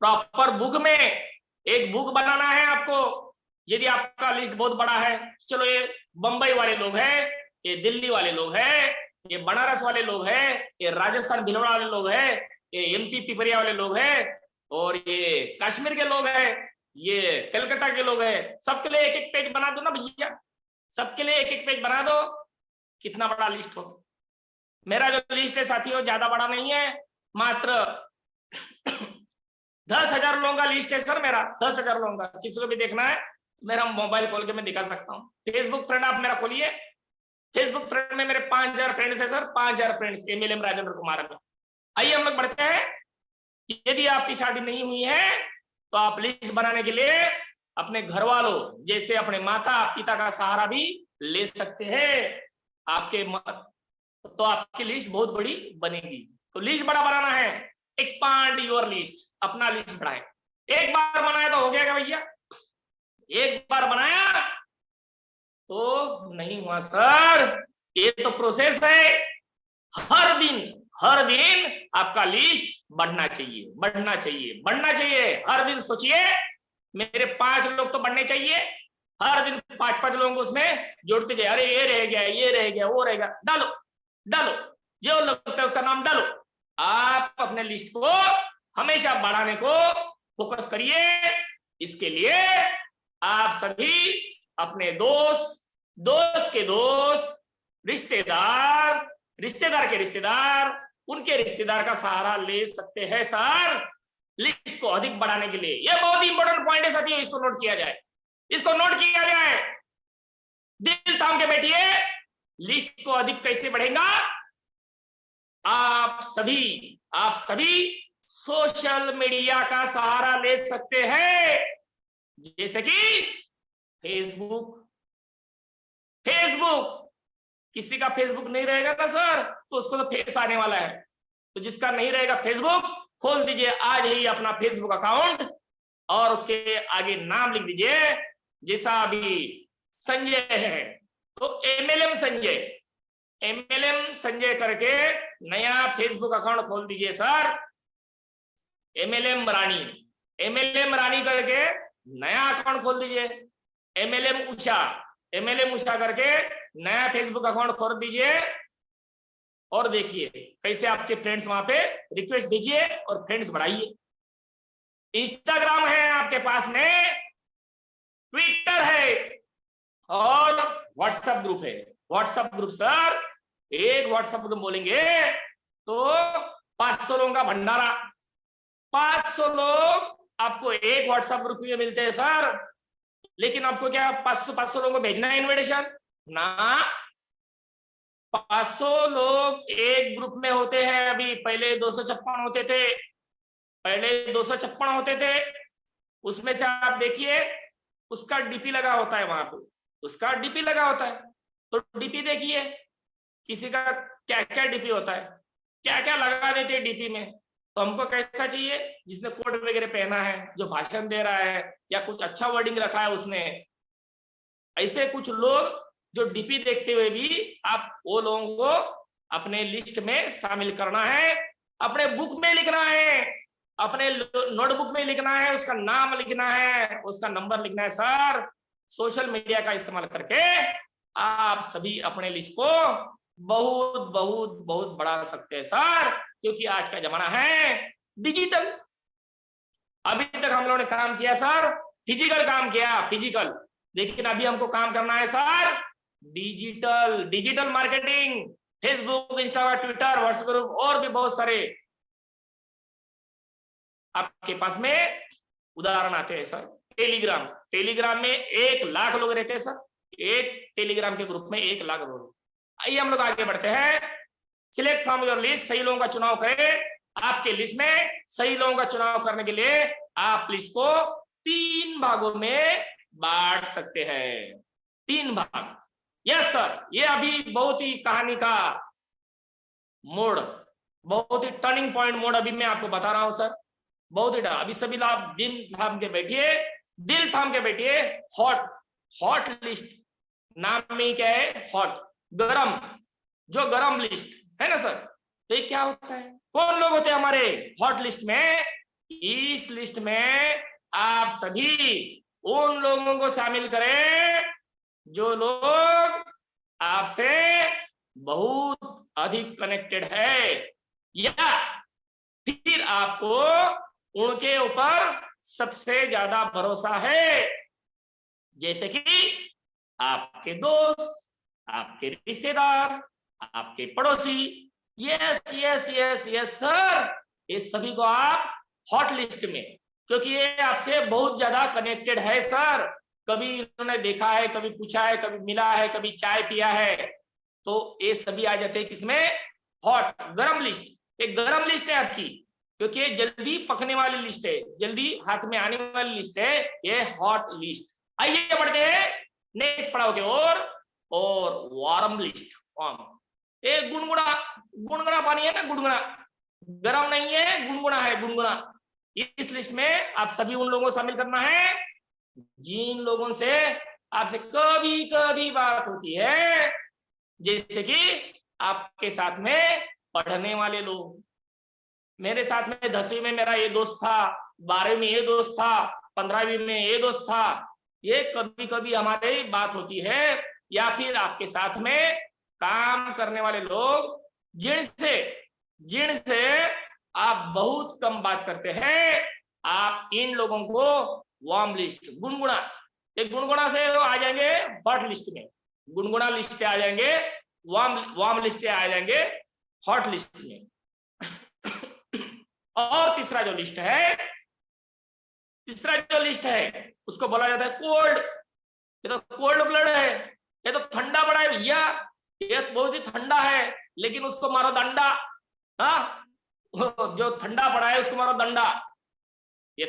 प्रॉपर बुक में एक बुक बनाना है आपको। यदि आपका लिस्ट बहुत बड़ा है, चलो ये बंबई वाले लोग हैं, ये दिल्ली वाले लोग हैं, ये बनारस वाले लोग हैं, ये राजस्थान भिलवाड़ा वाले लोग हैं, ये एमपी पिपरिया वाले लोग हैं, और ये कश्मीर के लोग हैं, ये कलकत्ता के लोग हैं। सबके लिए एक एक पेज बना दो ना भैया, सबके लिए एक एक पेज बना दो। कितना बड़ा लिस्ट हो। मेरा जो लिस्ट है साथियों ज्यादा बड़ा नहीं है, मात्र 10,000 लोगों का लिस्ट है सर मेरा, 10,000 लोगों का। किसी को भी देखना है मेरा मोबाइल खोल के मैं दिखा सकता हूँ। फेसबुक फ्रेंड आप मेरा खोलिए, फेसबुक फ्रेंड में मेरे 5,000 फ्रेंड्स है sir, 5,000 friends MLM Rajendra Kumar में। आइए हम लोग बढ़ते हैं। यदि आपकी शादी नहीं हुई है तो आप लिस्ट बनाने के लिए अपने घर वालों जैसे अपने माता पिता का सहारा भी ले सकते हैं। तो आपकी लिस्ट बहुत बड़ी बनेगी। तो लिस्ट बड़ा बनाना है, एक्सपांड योर लिस्ट, अपना लिस्ट बढ़ाएं। एक बार बनाया तो हो गया क्या भैया? एक बार बनाया तो नहीं हुआ सर, ये तो प्रोसेस है। हर दिन आपका लिस्ट बढ़ना चाहिए, बढ़ना चाहिए, बढ़ना चाहिए। हर दिन सोचिए मेरे 5 लोग तो बढ़ने चाहिए। हर दिन 5-5 लोगों को उसमें जोड़ते जाए। अरे ये रह गया, ये रह गया, वो रह गया, डालो डालो, जो लगता है उसका नाम डालो। आप अपने लिस्ट को हमेशा बढ़ाने को फोकस करिए। इसके लिए आप सभी अपने दोस्त के दोस्त, रिश्तेदार के रिश्तेदार, उनके रिश्तेदार का सहारा ले सकते हैं सर, लिस्ट को अधिक बढ़ाने के लिए। यह बहुत ही इंपॉर्टेंट पॉइंट है साथियों, इसको नोट किया जाए, इसको नोट किया जाए। दिल थाम के बैठिए। लिस्ट को अधिक कैसे बढ़ेगा? आप सभी सोशल मीडिया का सहारा ले सकते हैं, जैसे कि फेसबुक। किसी का फेसबुक नहीं रहेगा ना सर तो उसको तो फेस आने वाला है। तो जिसका नहीं रहेगा फेसबुक, खोल दीजिए आज ही अपना फेसबुक अकाउंट और उसके आगे नाम लिख दीजिए। जैसा अभी संजय है तो MLM संजय करके नया फेसबुक अकाउंट खोल दीजिए सर। MLM रानी करके नया अकाउंट खोल दीजिए। MLM उषा करके नया फेसबुक अकाउंट खोल दीजिए और देखिए कैसे आपके फ्रेंड्स वहां पे रिक्वेस्ट भेजिए और फ्रेंड्स बढ़ाइए। इंस्टाग्राम है आपके पास में, ट्विटर है और व्हाट्सएप ग्रुप है। व्हाट्सएप ग्रुप सर, एक व्हाट्सएप ग्रुप बोलेंगे तो 500 लोगों का भंडारा। 500 लोग आपको एक व्हाट्सएप ग्रुप में मिलते हैं सर, लेकिन आपको क्या 500 लोगों को भेजना है इनविटेशन ना? 500 लोग एक ग्रुप में होते हैं। अभी पहले 256 होते थे, उसमें से आप देखिए उसका डीपी लगा होता है, वहां पे उसका डीपी लगा होता है। तो डीपी देखिए किसी का क्या क्या डीपी होता है, क्या क्या लगा देते हैं डीपी में। तो हमको कैसा चाहिए? जिसने कोट वगैरह पहना है, जो भाषण दे रहा है या कुछ अच्छा वर्डिंग रखा है उसने। ऐसे कुछ लोग जो डीपी देखते हुए भी आप वो लोगों को अपने लिस्ट में शामिल करना है, अपने बुक में लिखना है, अपने नोटबुक में लिखना है, उसका नाम लिखना है, उसका नंबर लिखना है सर। सोशल मीडिया का इस्तेमाल करके आप सभी अपने लिस्ट को बहुत बहुत बहुत बढ़ा सकते हैं सर, क्योंकि आज का जमाना है डिजिटल। अभी तक हम लोगों ने काम किया सर, फिजिकल काम किया, फिजिकल, लेकिन अभी हमको काम करना है sir digital marketing. Facebook, Instagram, Twitter, WhatsApp और भी बहुत सारे आपके पास में उदाहरण आते हैं सर। टेलीग्राम में 1 लाख लोग रहते हैं सर, एक टेलीग्राम के ग्रुप में 1 लाख लोग। आइए हम लोग आगे बढ़ते हैं। सिलेक्ट फ्रॉम योर लिस्ट, सही लोगों का चुनाव करें। आपके लिस्ट में सही लोगों का चुनाव करने के लिए आप लिस्ट को 3 भागों में बांट सकते हैं। 3 भाग। यस सर, ये अभी बहुत ही कहानी का मोड़, बहुत ही टर्निंग पॉइंट मोड़ अभी मैं आपको बता रहा हूं सर। बहुत ही अभी सभी आप दिल थाम के बैठिए। हॉट लिस्ट नाम में क्या है? हॉट, गरम, जो गरम लिस्ट है ना सर। तो ये क्या होता है? कौन लोग होते हैं हमारे हॉट लिस्ट में? इस लिस्ट में आप सभी उन लोगों को शामिल करें जो लोग आपसे बहुत अधिक कनेक्टेड है, या फिर आपको उनके ऊपर सबसे ज्यादा भरोसा है, जैसे कि आपके दोस्त, आपके रिश्तेदार, आपके पड़ोसी। यस सर, ये सभी को आप हॉट लिस्ट में क्योंकि ये आपसे बहुत ज्यादा कनेक्टेड है सर। कभी इन्होंने देखा है, कभी पूछा है, कभी मिला है, कभी चाय पिया है, तो ये सभी आ जाते हैं किसमें? हॉट, गरम लिस्ट। एक गरम लिस्ट है आपकी, क्योंकि ये जल्दी पकने वाली लिस्ट है, जल्दी हाथ में आने वाली लिस्ट है, ये हॉट लिस्ट। आइए बढ़ते हैं नेक्स्ट पड़ाव की ओर, और वार्म लिस्ट। ये गुनगुना, गुनगुना पानी है ना, गुनगुना, गरम नहीं है, गुनगुना है, गुनगुना। इस लिस्ट में आप सभी उन लोगों को शामिल करना है जिन लोगों से आपसे कभी कभी बात होती है, जैसे कि आपके साथ में पढ़ने वाले लोग। मेरे साथ में 10वीं में मेरा ये दोस्त था, 12वीं में ये दोस्त था, 15वीं में ये दोस्त था। ये कभी कभी हमारी बात होती है, या फिर आपके साथ में काम करने वाले लोग जिनसे आप बहुत कम बात करते हैं, आप इन लोगों को वार्म लिस्ट, गुनगुना, एक गुनगुना से आ जाएंगे हॉट लिस्ट में, गुनगुना लिस्ट से आ जाएंगे वार्म लिस्ट से आ जाएंगे हॉट लिस्ट में। और तीसरा जो लिस्ट है उसको बोला जाता है कोल्ड। ये तो कोल्ड ब्लड है, ये तो ठंडा बड़ा है भैया, ये बहुत ही ठंडा है, लेकिन उसको मारो डंडा। हाँ, जो ठंडा पड़ा है उसको मारो डंडा। ये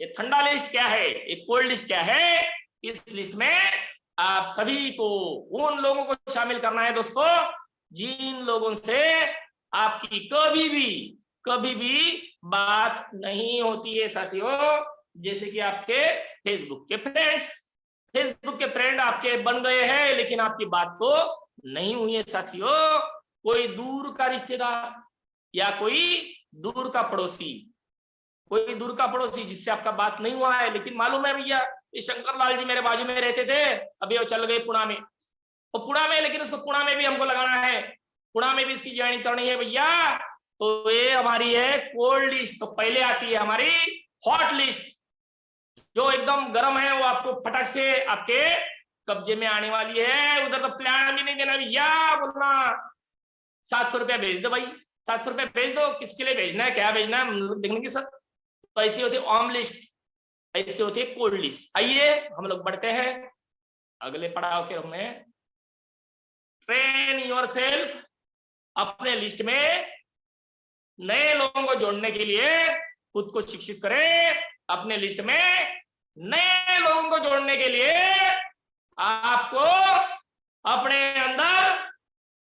ठंडा लिस्ट क्या है, ये कोल्ड लिस्ट क्या है? इस लिस्ट में आप सभी को उन लोगों को शामिल करना है दोस्तों, जिन लोगों से आपकी कभी भी बात नहीं होती है साथियों। जैसे कि आपके फेसबुक के फ्रेंड आपके बन गए हैं, लेकिन आपकी बात तो नहीं हुई है साथियों। कोई दूर का रिश्तेदार या कोई दूर का पड़ोसी जिससे आपका बात नहीं हुआ है, लेकिन मालूम है भैया ये शंकर लाल जी मेरे बाजू में रहते थे, अभी वो चल गए पुणे में, तो पुणे में, लेकिन उसको पुणे में भी हमको लगाना है, पुणे में भी इसकी ज्वाइनिंग करनी है भैया। तो ये हमारी है कोल्ड लिस्ट। तो पहले आती है हमारी हॉट लिस्ट, जो एकदम गर्म है, वो आपको फटक से आपके कब्जे में आने वाली है। उधर तो प्लान भी नहीं देना भैया, बोलना 700 रुपया भेज दो भाई, 700 रुपया भेज दो, किसके लिए भेजना है, क्या भेजना है, देखने की सर। तो ऐसी होती है वार्म लिस्ट, ऐसी होती है कोल्ड लिस्ट। आइए हम लोग बढ़ते हैं अगले पड़ाव के रूप में। ट्रेन योरसेल्फ, अपने लिस्ट में नए लोगों को जोड़ने के लिए खुद को शिक्षित करें। अपने लिस्ट में नए लोगों को जोड़ने के लिए आपको अपने अंदर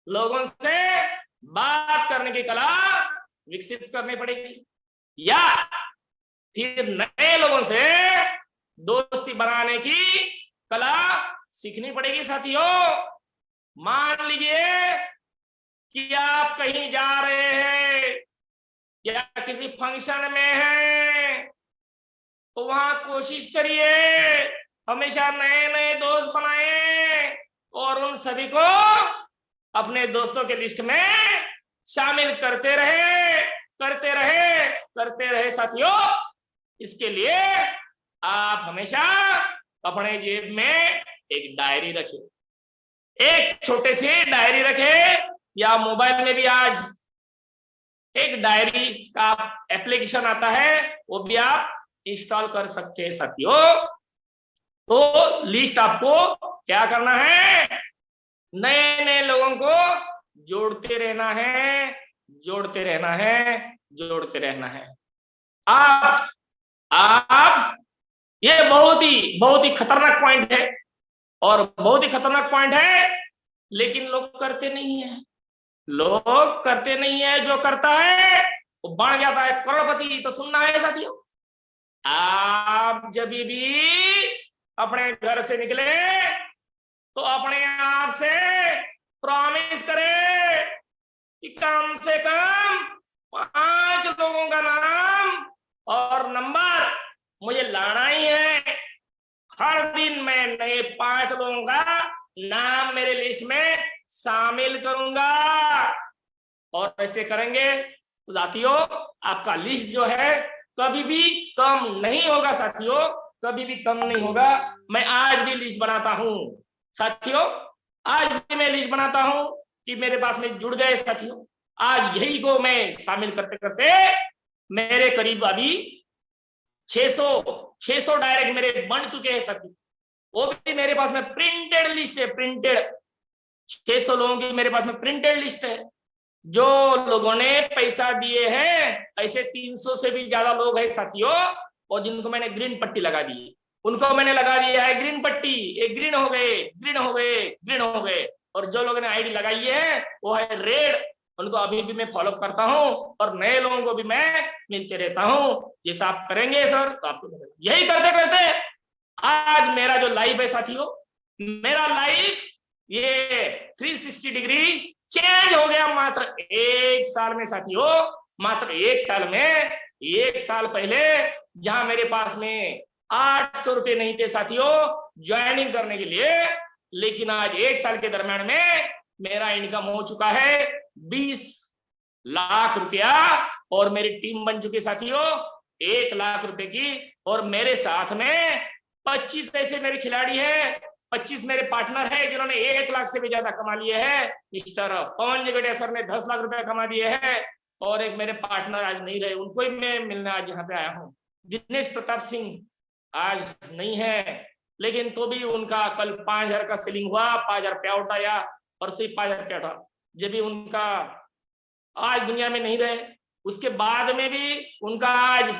लोगों से बात करने की कला विकसित करनी पड़ेगी, या फिर नए लोगों से दोस्ती बनाने की कला सीखनी पड़ेगी साथियों। मान लीजिए कि आप कहीं जा रहे हैं या किसी फंक्शन में हैं, तो वहां कोशिश करिए हमेशा नए नए दोस्त बनाएं और उन सभी को अपने दोस्तों के लिस्ट में शामिल करते रहे साथियों। इसके लिए आप हमेशा अपने जेब में एक डायरी रखें, एक छोटे से डायरी रखें, या मोबाइल में भी आज एक डायरी का एप्लीकेशन आता है, वो भी आप इंस्टॉल कर सकते हैं साथियों। तो लिस्ट आपको क्या करना है, नए नए लोगों को जोड़ते रहना है। आप ये बहुत ही खतरनाक पॉइंट है, और बहुत ही खतरनाक पॉइंट है, लेकिन लोग करते नहीं है। जो करता है वो बन जाता है करोड़पति। तो सुनना है साथियों, आप जब भी अपने घर से निकले तो अपने आप से प्रॉमिस करें कि कम से कम 5 लोगों का नाम और नंबर मुझे लाना ही है। हर दिन मैं नए 5 लोगों का नाम मेरे लिस्ट में शामिल करूंगा, और ऐसे करेंगे तो साथियों आपका लिस्ट जो है कभी भी कम नहीं होगा साथियों, कभी भी कम नहीं होगा। मैं आज भी लिस्ट बनाता हूं साथियों, आज भी मैं लिस्ट बनाता हूं कि मेरे पास में जुड़ गए साथियों। आज यही को मैं शामिल करते करते मेरे करीब अभी 600 डायरेक्ट मेरे बन चुके हैं साथी, वो भी मेरे पास में प्रिंटेड लिस्ट है, प्रिंटेड 600 लोगों की मेरे पास में प्रिंटेड लिस्ट है। जो लोगों ने पैसा दिए हैं, ऐसे 300 से भी ज्यादा लोग हैं साथियों, और जिनको मैंने ग्रीन पट्टी लगा दी, उनको मैंने लगा दिया है ग्रीन पट्टी, एक ग्रीन हो गए, ग्रीन हो गए, ग्रीन हो गए। और जो लोगों ने आईडी लगाई है वो है रेड, उनको अभी भी मैं फॉलो करता हूं, और नए लोगों को भी मैं मिलते रहता हूं। जैसा आप करेंगे सर तो आपको यही करते करते आज मेरा जो लाइफ है साथियों, मेरा लाइफ ये 360 डिग्री चेंज हो गया मात्र 1 साल में साथियों, मात्र 1 साल में। 1 साल पहले जहां मेरे पास में 800 रुपये नहीं थे साथियों ज्वाइनिंग करने के लिए, लेकिन आज 1 साल के दरम्यान में मेरा इनकम हो चुका है 20 लाख रुपया, और मेरी टीम बन चुकी साथियों 1 लाख रुपए की, और मेरे साथ में 25 ऐसे मेरे खिलाड़ी हैं, 25 मेरे पार्टनर हैं जिन्होंने 1 लाख से भी ज्यादा कमा लिए हैं। मिस्टर पवन जगड़िया सर ने 10 लाख रुपए कमा दिए हैं, और एक मेरे पार्टनर आज नहीं रहे, उनको ही मैं मिलने आज यहाँ पे आया हूँ। दिनेश प्रताप सिंह आज नहीं है, लेकिन तो भी उनका कल 5000 का सेलिंग हुआ, 5000 पे आउट आया, परसों ही 5000 पे आउट, जब भी उनका आज दुनिया में नहीं रहे। उसके बाद में भी उनका आज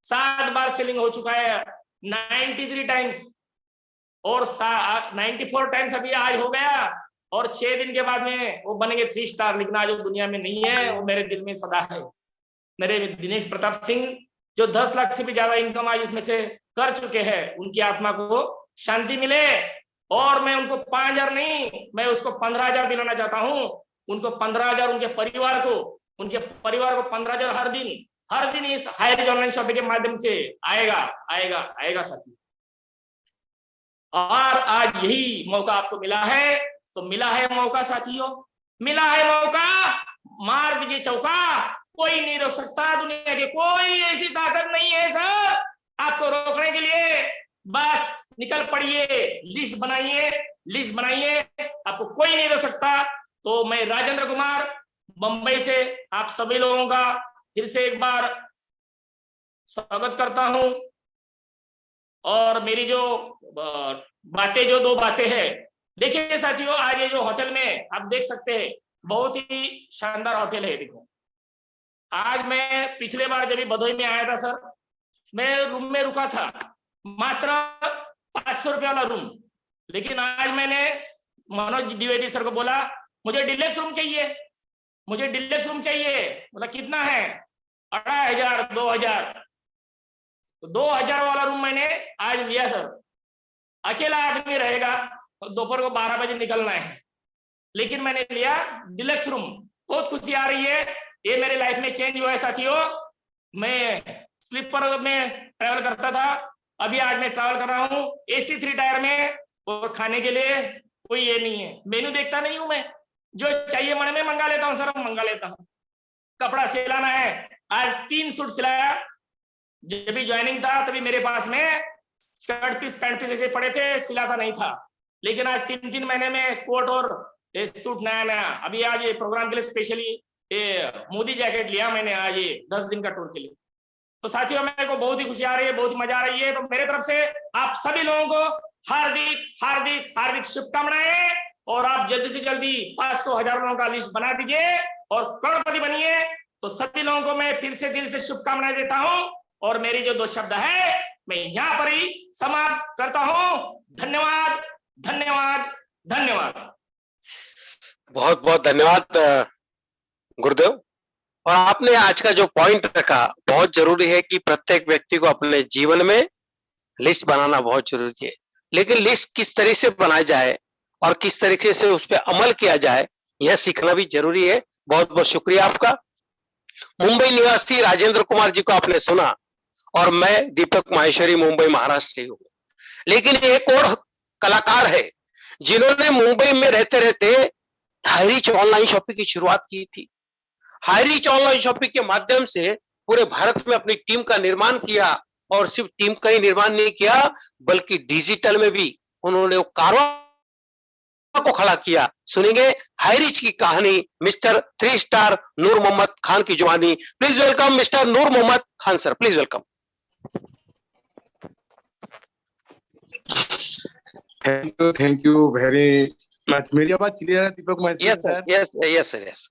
7 बार सेलिंग हो चुका है, 93 टाइम्स, और 94 टाइम्स अभी आज हो गया, और 6 दिन के बाद में वो बनेंगे 3 स्टार। लेकिन आज वो दुनिया में नहीं है, वो मेरे दिल में सदा है। मेरे दिनेश प्रताप सिंह जो 10 लाख से भी ज्यादा इनकम आज इसमें से कर चुके हैं, उनकी आत्मा को शांति मिले, और मैं उनको 5000 नहीं, मैं उसको 15000 दिलाना चाहता हूँ। उनको 15000, उनके परिवार को 15000 हर दिन इस हाईरिच ऑनलाइन शॉपिंग के माध्यम से आएगा साथी। और आज यही मौका आपको मिला है, तो मिला है मौका साथियों, मिला है मौका, मार दीजिए चौका, कोई नहीं रोक सकता। दुनिया की कोई ऐसी ताकत नहीं है सर आपको रोकने के लिए। बस निकल पड़िए, लिस्ट बनाइए, आपको कोई नहीं रोक सकता। तो मैं राजेंद्र कुमार बंबई से आप सभी लोगों का फिर से एक बार स्वागत करता हूं, और मेरी जो बातें, जो 2 बातें हैं, देखिए साथियों, आज ये जो होटल में आप देख सकते हैं, बहुत ही शानदार होटल है। देखो, आज मैं पिछले बार जब भदोही में आया था सर, मैं रूम में रुका था, मात्र 500 रुपये वाला रूम, लेकिन आज मैंने मनोज द्विवेदी सर को बोला मुझे डिलक्स रूम चाहिए, बोला कितना है? 2500, 2000, तो 2000 वाला रूम मैंने आज लिया सर। अकेला आदमी रहेगा, दोपहर को 12 बजे निकलना है, लेकिन मैंने लिया डिलक्स रूम। बहुत खुशी आ रही है, ये मेरे लाइफ में चेंज हुआ है साथियों। मैं स्लीपर में ट्रैवल करता था, अभी आज मैं ट्रैवल कर रहा हूँ AC 3 टायर में, और खाने के लिए कोई ये नहीं है, मेनू देखता नहीं हूं मैं, जो चाहिए मन में मंगा लेता हूँ सर, मंगा लेता हूँ। कपड़ा सिलाना है, आज 3 सूट सिलाया। जब भी ज्वाइनिंग था तभी मेरे पास में शर्ट पीस पैंट पीस ऐसे पड़े थे, सिलाता नहीं था, लेकिन आज 3 महीने में कोट और सूट नया। अभी आज ये प्रोग्राम के लिए स्पेशली ये मोदी जैकेट लिया मैंने आज, ये 10 दिन का टूर के लिए। तो साथियों, मेरे को बहुत ही खुशी आ रही है, बहुत ही मजा आ रही है। तो मेरे तरफ से आप सभी लोगों को हार्दिक शुभकामनाएं, और आप जल्दी से जल्दी 500 1000 लोगों का लिस्ट बना दीजिए और करोड़पति बनिए। तो सभी लोगों को मैं फिर से दिल से शुभकामनाएं देता हूं, और मेरी जो 2 शब्द है मैं यहाँ पर ही समाप्त करता हूं। धन्यवाद, धन्यवाद, धन्यवाद। बहुत बहुत धन्यवाद गुरुदेव। और आपने आज का जो पॉइंट रखा, बहुत जरूरी है कि प्रत्येक व्यक्ति को अपने जीवन में लिस्ट बनाना बहुत जरूरी है, लेकिन लिस्ट किस तरह से बनाई जाए और किस तरीके से उस पर अमल किया जाए, यह सीखना भी जरूरी है। बहुत बहुत शुक्रिया आपका। मुंबई निवासी राजेंद्र कुमार जी को आपने सुना, और मैं दीपक माहेश्वरी मुंबई महाराष्ट्र से हूँ। लेकिन एक और कलाकार है जिन्होंने मुंबई में रहते रहते हाईरिच ऑनलाइन शॉपिंग की शुरुआत की थी। हाईरिच ऑनलाइन शॉपिंग के माध्यम से पूरे भारत में अपनी टीम का निर्माण किया, और सिर्फ टीम का ही निर्माण नहीं किया, बल्कि डिजिटल में भी उन्होंने वो कारवां को खड़ा किया। सुनेंगे हाईरिच की कहानी मिस्टर 3 स्टार नूर मोहम्मद खान की जुबानी। Please welcome mister Noor Mohammad Khan sir, please welcome. Thank you very much. मेरी आवाज क्लियर है दीपक महसी yes sir? Sir, yes sir, yes.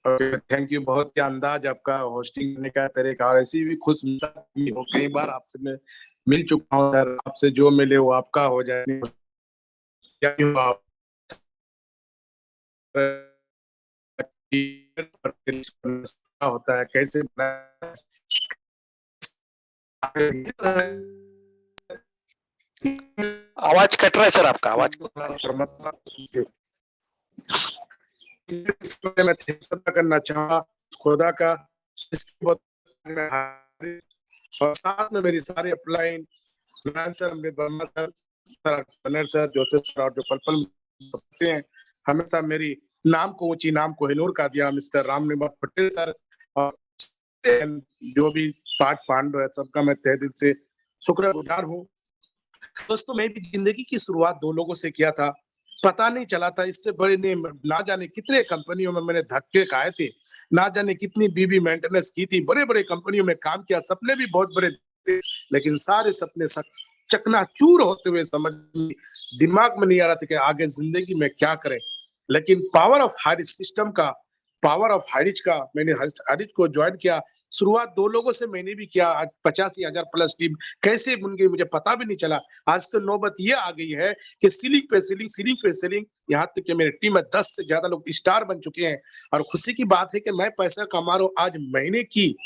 Okay, thank you. बहुत ही अंदाज आपका होस्टिंग करने का तरीका, और ऐसी भी खुश मिजाज हो। कई बार आपसे मैं मिल चुका हूँ सर, आपसे जो मिले वो आपका हो जाए। क्या ही हुआ, होता है कैसे आवाज कट रहा है सर, आपका आवाज। मैं करना चाहा खुदा का, इसके बाद मैं और साथ में मेरी सारी upline sir, Amrit Verma sir, बनर सर, जोसेफ सर, और जो पल पल हैं हमेशा मेरी नाम को ऊंची, नाम को हिलोर का दिया, मिस्टर राम निवास पटेल सर, और जो भी पाठ पांडव है सबका मैं तहे दिल से शुक्रगुजार हूँ। दोस्तों, मैं भी जिंदगी की शुरुआत 2 लोगों से किया था, पता नहीं चला था इससे बड़े ने ना जाने कितने कंपनियों में मैंने धक्के खाए थे, ना जाने कितनी बीबी मेंटेनेंस की थी, बड़े बड़े कंपनियों में काम किया, सपने भी बहुत बड़े थे, लेकिन सारे सपने चकनाचूर होते हुए समझ दिमाग में नहीं आ रहा था कि आगे जिंदगी में क्या करें। लेकिन पावर ऑफ हाइरिज सिस्टम का, पावर ऑफ हाइरिज का, मैंने हाइरिज को ज्वाइन किया। शुरुआत 2 लोगों से मैंने भी किया, आज 85,000 प्लस टीम कैसे बन गई मुझे पता भी नहीं चला। आज तो नौबत ये आ गई है कि सीलिंग पे सीलिंग, सीलिंग पे सीलिंग, यहाँ तक कि मेरी टीम में 10 से ज्यादा लोग स्टार बन चुके हैं। और खुशी की बात है कि मैं पैसा कमा रहा हूँ आज महीने की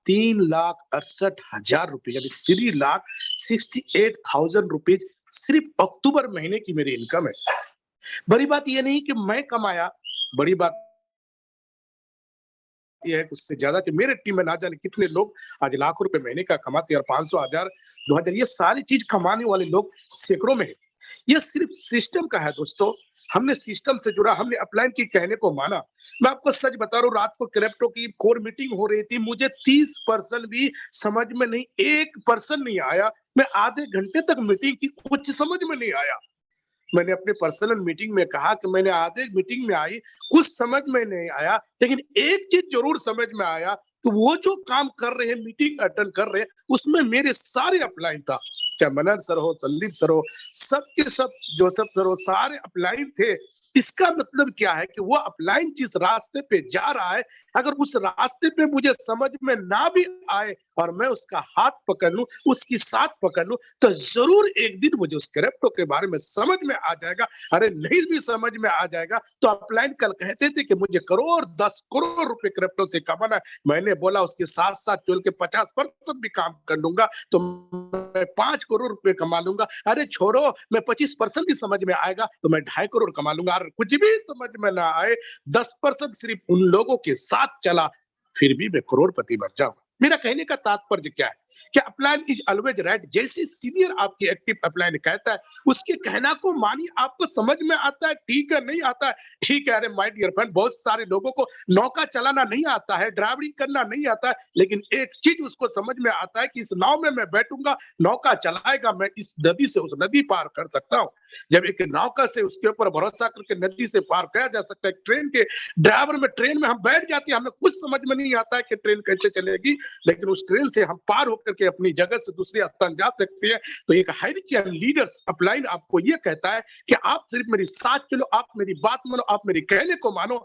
3,68,000 रुपए, यानी 3,68,000 रुपीज सिर्फ अक्टूबर महीने की मेरी इनकम है। बड़ी बात यह नहीं कि मैं कमाया, बड़ी बात यह है उससे ज्यादा कि मेरे टीम में ना जाने कितने लोग आज लाखों रुपए महीने का कमाते हैं, और 500, 1000, 2000 ये सारी चीज कमाने वाले लोग सैकड़ों में है। ये सिर्फ सिस्टम का है दोस्तों। हमने सिस्टम से जुड़ा, हमने अपलाइन की कहने को माना। मैं आपको सच बता रहा हूँ, रात को क्रिप्टो की कोर मीटिंग हो रही थी, मुझे 30% भी समझ में नहीं, 1% नहीं आया। मैं आधे घंटे तक मीटिंग की, कुछ समझ में नहीं आया। मैंने अपने पर्सनल मीटिंग में कहा कि मैंने आधे मीटिंग में आई, कुछ समझ में नहीं आया, लेकिन एक चीज जरूर समझ में आया कि वो जो काम कर रहे हैं, मीटिंग अटेंड कर रहे हैं, उसमें मेरे सारे अपलाइन था। चाहे मनन सर हो, संदीप सर हो, सबके सब, जोसेफ सर हो, सारे अपलाइन थे। इसका मतलब क्या है कि वो अपलाइन जिस रास्ते पे जा रहा है, अगर उस रास्ते पे मुझे समझ में ना भी आए और मैं उसका हाथ पकड़ लूं, उसकी साथ पकड़ लूं, तो जरूर एक दिन मुझे उस क्रिप्टो के बारे में समझ में आ जाएगा। अरे नहीं भी समझ में आ जाएगा तो अपलाइन कल कहते थे कि मुझे करोड़, 10 करोड़ रुपए क्रिप्टो से कमाना है। मैंने बोला उसके साथ साथ चल के 50% भी काम कर लूंगा तो मैं 5 करोड़ रुपए कमा लूंगा। अरे छोड़ो, मैं 25% भी समझ में आएगा तो मैं 2.5 करोड़ कमा लूंगा। और कुछ भी समझ में ना आए, 10% सिर्फ उन लोगों के साथ चला, फिर भी मैं करोड़पति बन जाऊंगा। मेरा कहने का तात्पर्य क्या है कि अपलाइन इज ऑलवेज राइट। जैसी सीनियर आपकी एक्टिव अपलाइन कहता है, उसके कहना को मानिए। आपको समझ में आता है ठीक है, नहीं आता है ठीक है। अरे माय डियर फ्रेंड, बहुत सारे लोगों को नौका चलाना नहीं आता है, ड्राइविंग करना नहीं आता है, लेकिन एक चीज उसको समझ में आता है कि इस नाव में मैं बैठूंगा, नौका चलाएगा, मैं इस नदी से उस नदी पार कर सकता हूँ। जब एक नौका से उसके ऊपर भरोसा करके नदी से पार किया जा सकता है, ट्रेन के ड्राइवर में, ट्रेन में हम बैठ जाते हैं, हमें कुछ समझ में नहीं आता है कि ट्रेन कैसे चलेगी, लेकिन उस ट्रेन से हम पार होकर के अपनी जगह से दूसरे स्थान जा सकते हैं। तो एक हायरिकियन लीडर्स अपलाइन आपको ये कहता है कि आप सिर्फ मेरी साथ चलो, आप मेरी बात मानो, आप मेरी कहने को मानो,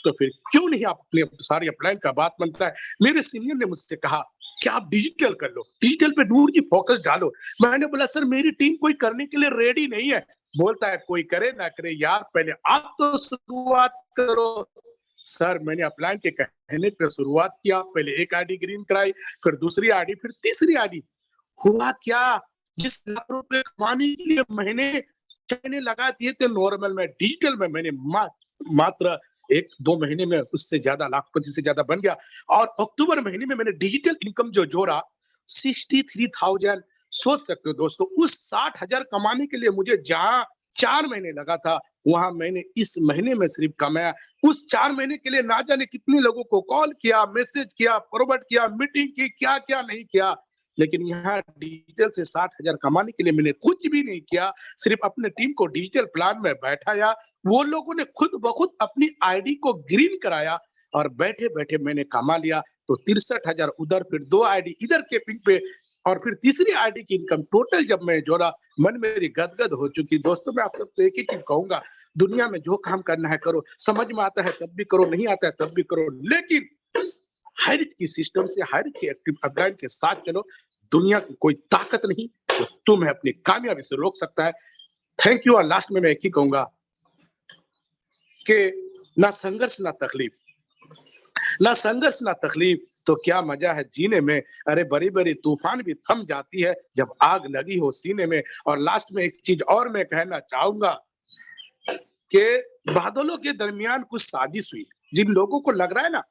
तो फिर क्यों नहीं आप अपने सारी अपलाइन का बात मानता है। मेरे सीनियर ने मुझसे कहा कि आप डिजिटल कर लो, डिजिटल पे नूर जी फोकस डालो। मैंने बोला सर मेरी टीम कोई करने के लिए रेडी नहीं है। बोलता है कोई करे ना करे यार, पहले आप तो शुरुआत करो। सर मैंने अपलाइन के कहने पे शुरुआत किया, पहले एक आईडी ग्रीन कराई, फिर दूसरी आईडी, फिर तीसरी आईडी। हुआ क्या, जिस लाख रुपए कमाने के लिए महीने लगा दिए थे नॉर्मल में, डिजिटल में मैंने मात्र 1-2 महीने में उससे ज्यादा, लाखपति से ज्यादा बन गया। और अक्टूबर महीने में मैंने डिजिटल इनकम जो जोड़ा 63,000। सोच सकते हो दोस्तों, उस 60,000 कमाने के लिए मुझे जहां 4 महीने लगा था, वहां मैंने इस महीने में सिर्फ कमाया। उस 4 महीने के लिए ना जाने कितने लोगों को कॉल किया, मैसेज किया, फॉरवर्ड किया, मीटिंग की, क्या क्या नहीं किया। लेकिन यहाँ डिजिटल से 60,000 कमाने के लिए मैंने कुछ भी नहीं किया, सिर्फ अपने टीम को डिजिटल प्लान में बैठाया। वो लोगों ने खुद ब खुद अपनी आईडी को ग्रीन कराया और बैठे बैठे मैंने कमा लिया। तो 63,000 उधर, फिर 2 आईडी इधर के पिंक पे और फिर तीसरी आईडी की इनकम टोटल जब मैं जोड़ा, मन मेरी गदगद हो चुकी। दोस्तों मैं आप सबसे एक ही चीज कहूंगा, दुनिया में जो काम करना है करो, समझ में आता है तब भी करो, नहीं आता है तब भी करो, लेकिन हर एक की सिस्टम से, हर एक की एक्टिव अपलाइन के साथ चलो। दुनिया की कोई ताकत नहीं तो तुम्हें अपनी कामयाबी से रोक सकता है। Thank you. और लास्ट में मैं एक ही कहूंगा कि ना संघर्ष ना तकलीफ, ना संघर्ष ना तकलीफ तो क्या मजा है जीने में। अरे बड़ी बड़ी तूफान भी थम जाती है जब आग लगी हो सीने में। और लास्ट में एक चीज और मैं कहना चाहूंगा कि बादलों के दरमियान कुछ साजिश हुई। जिन लोगों को लग रहा है ना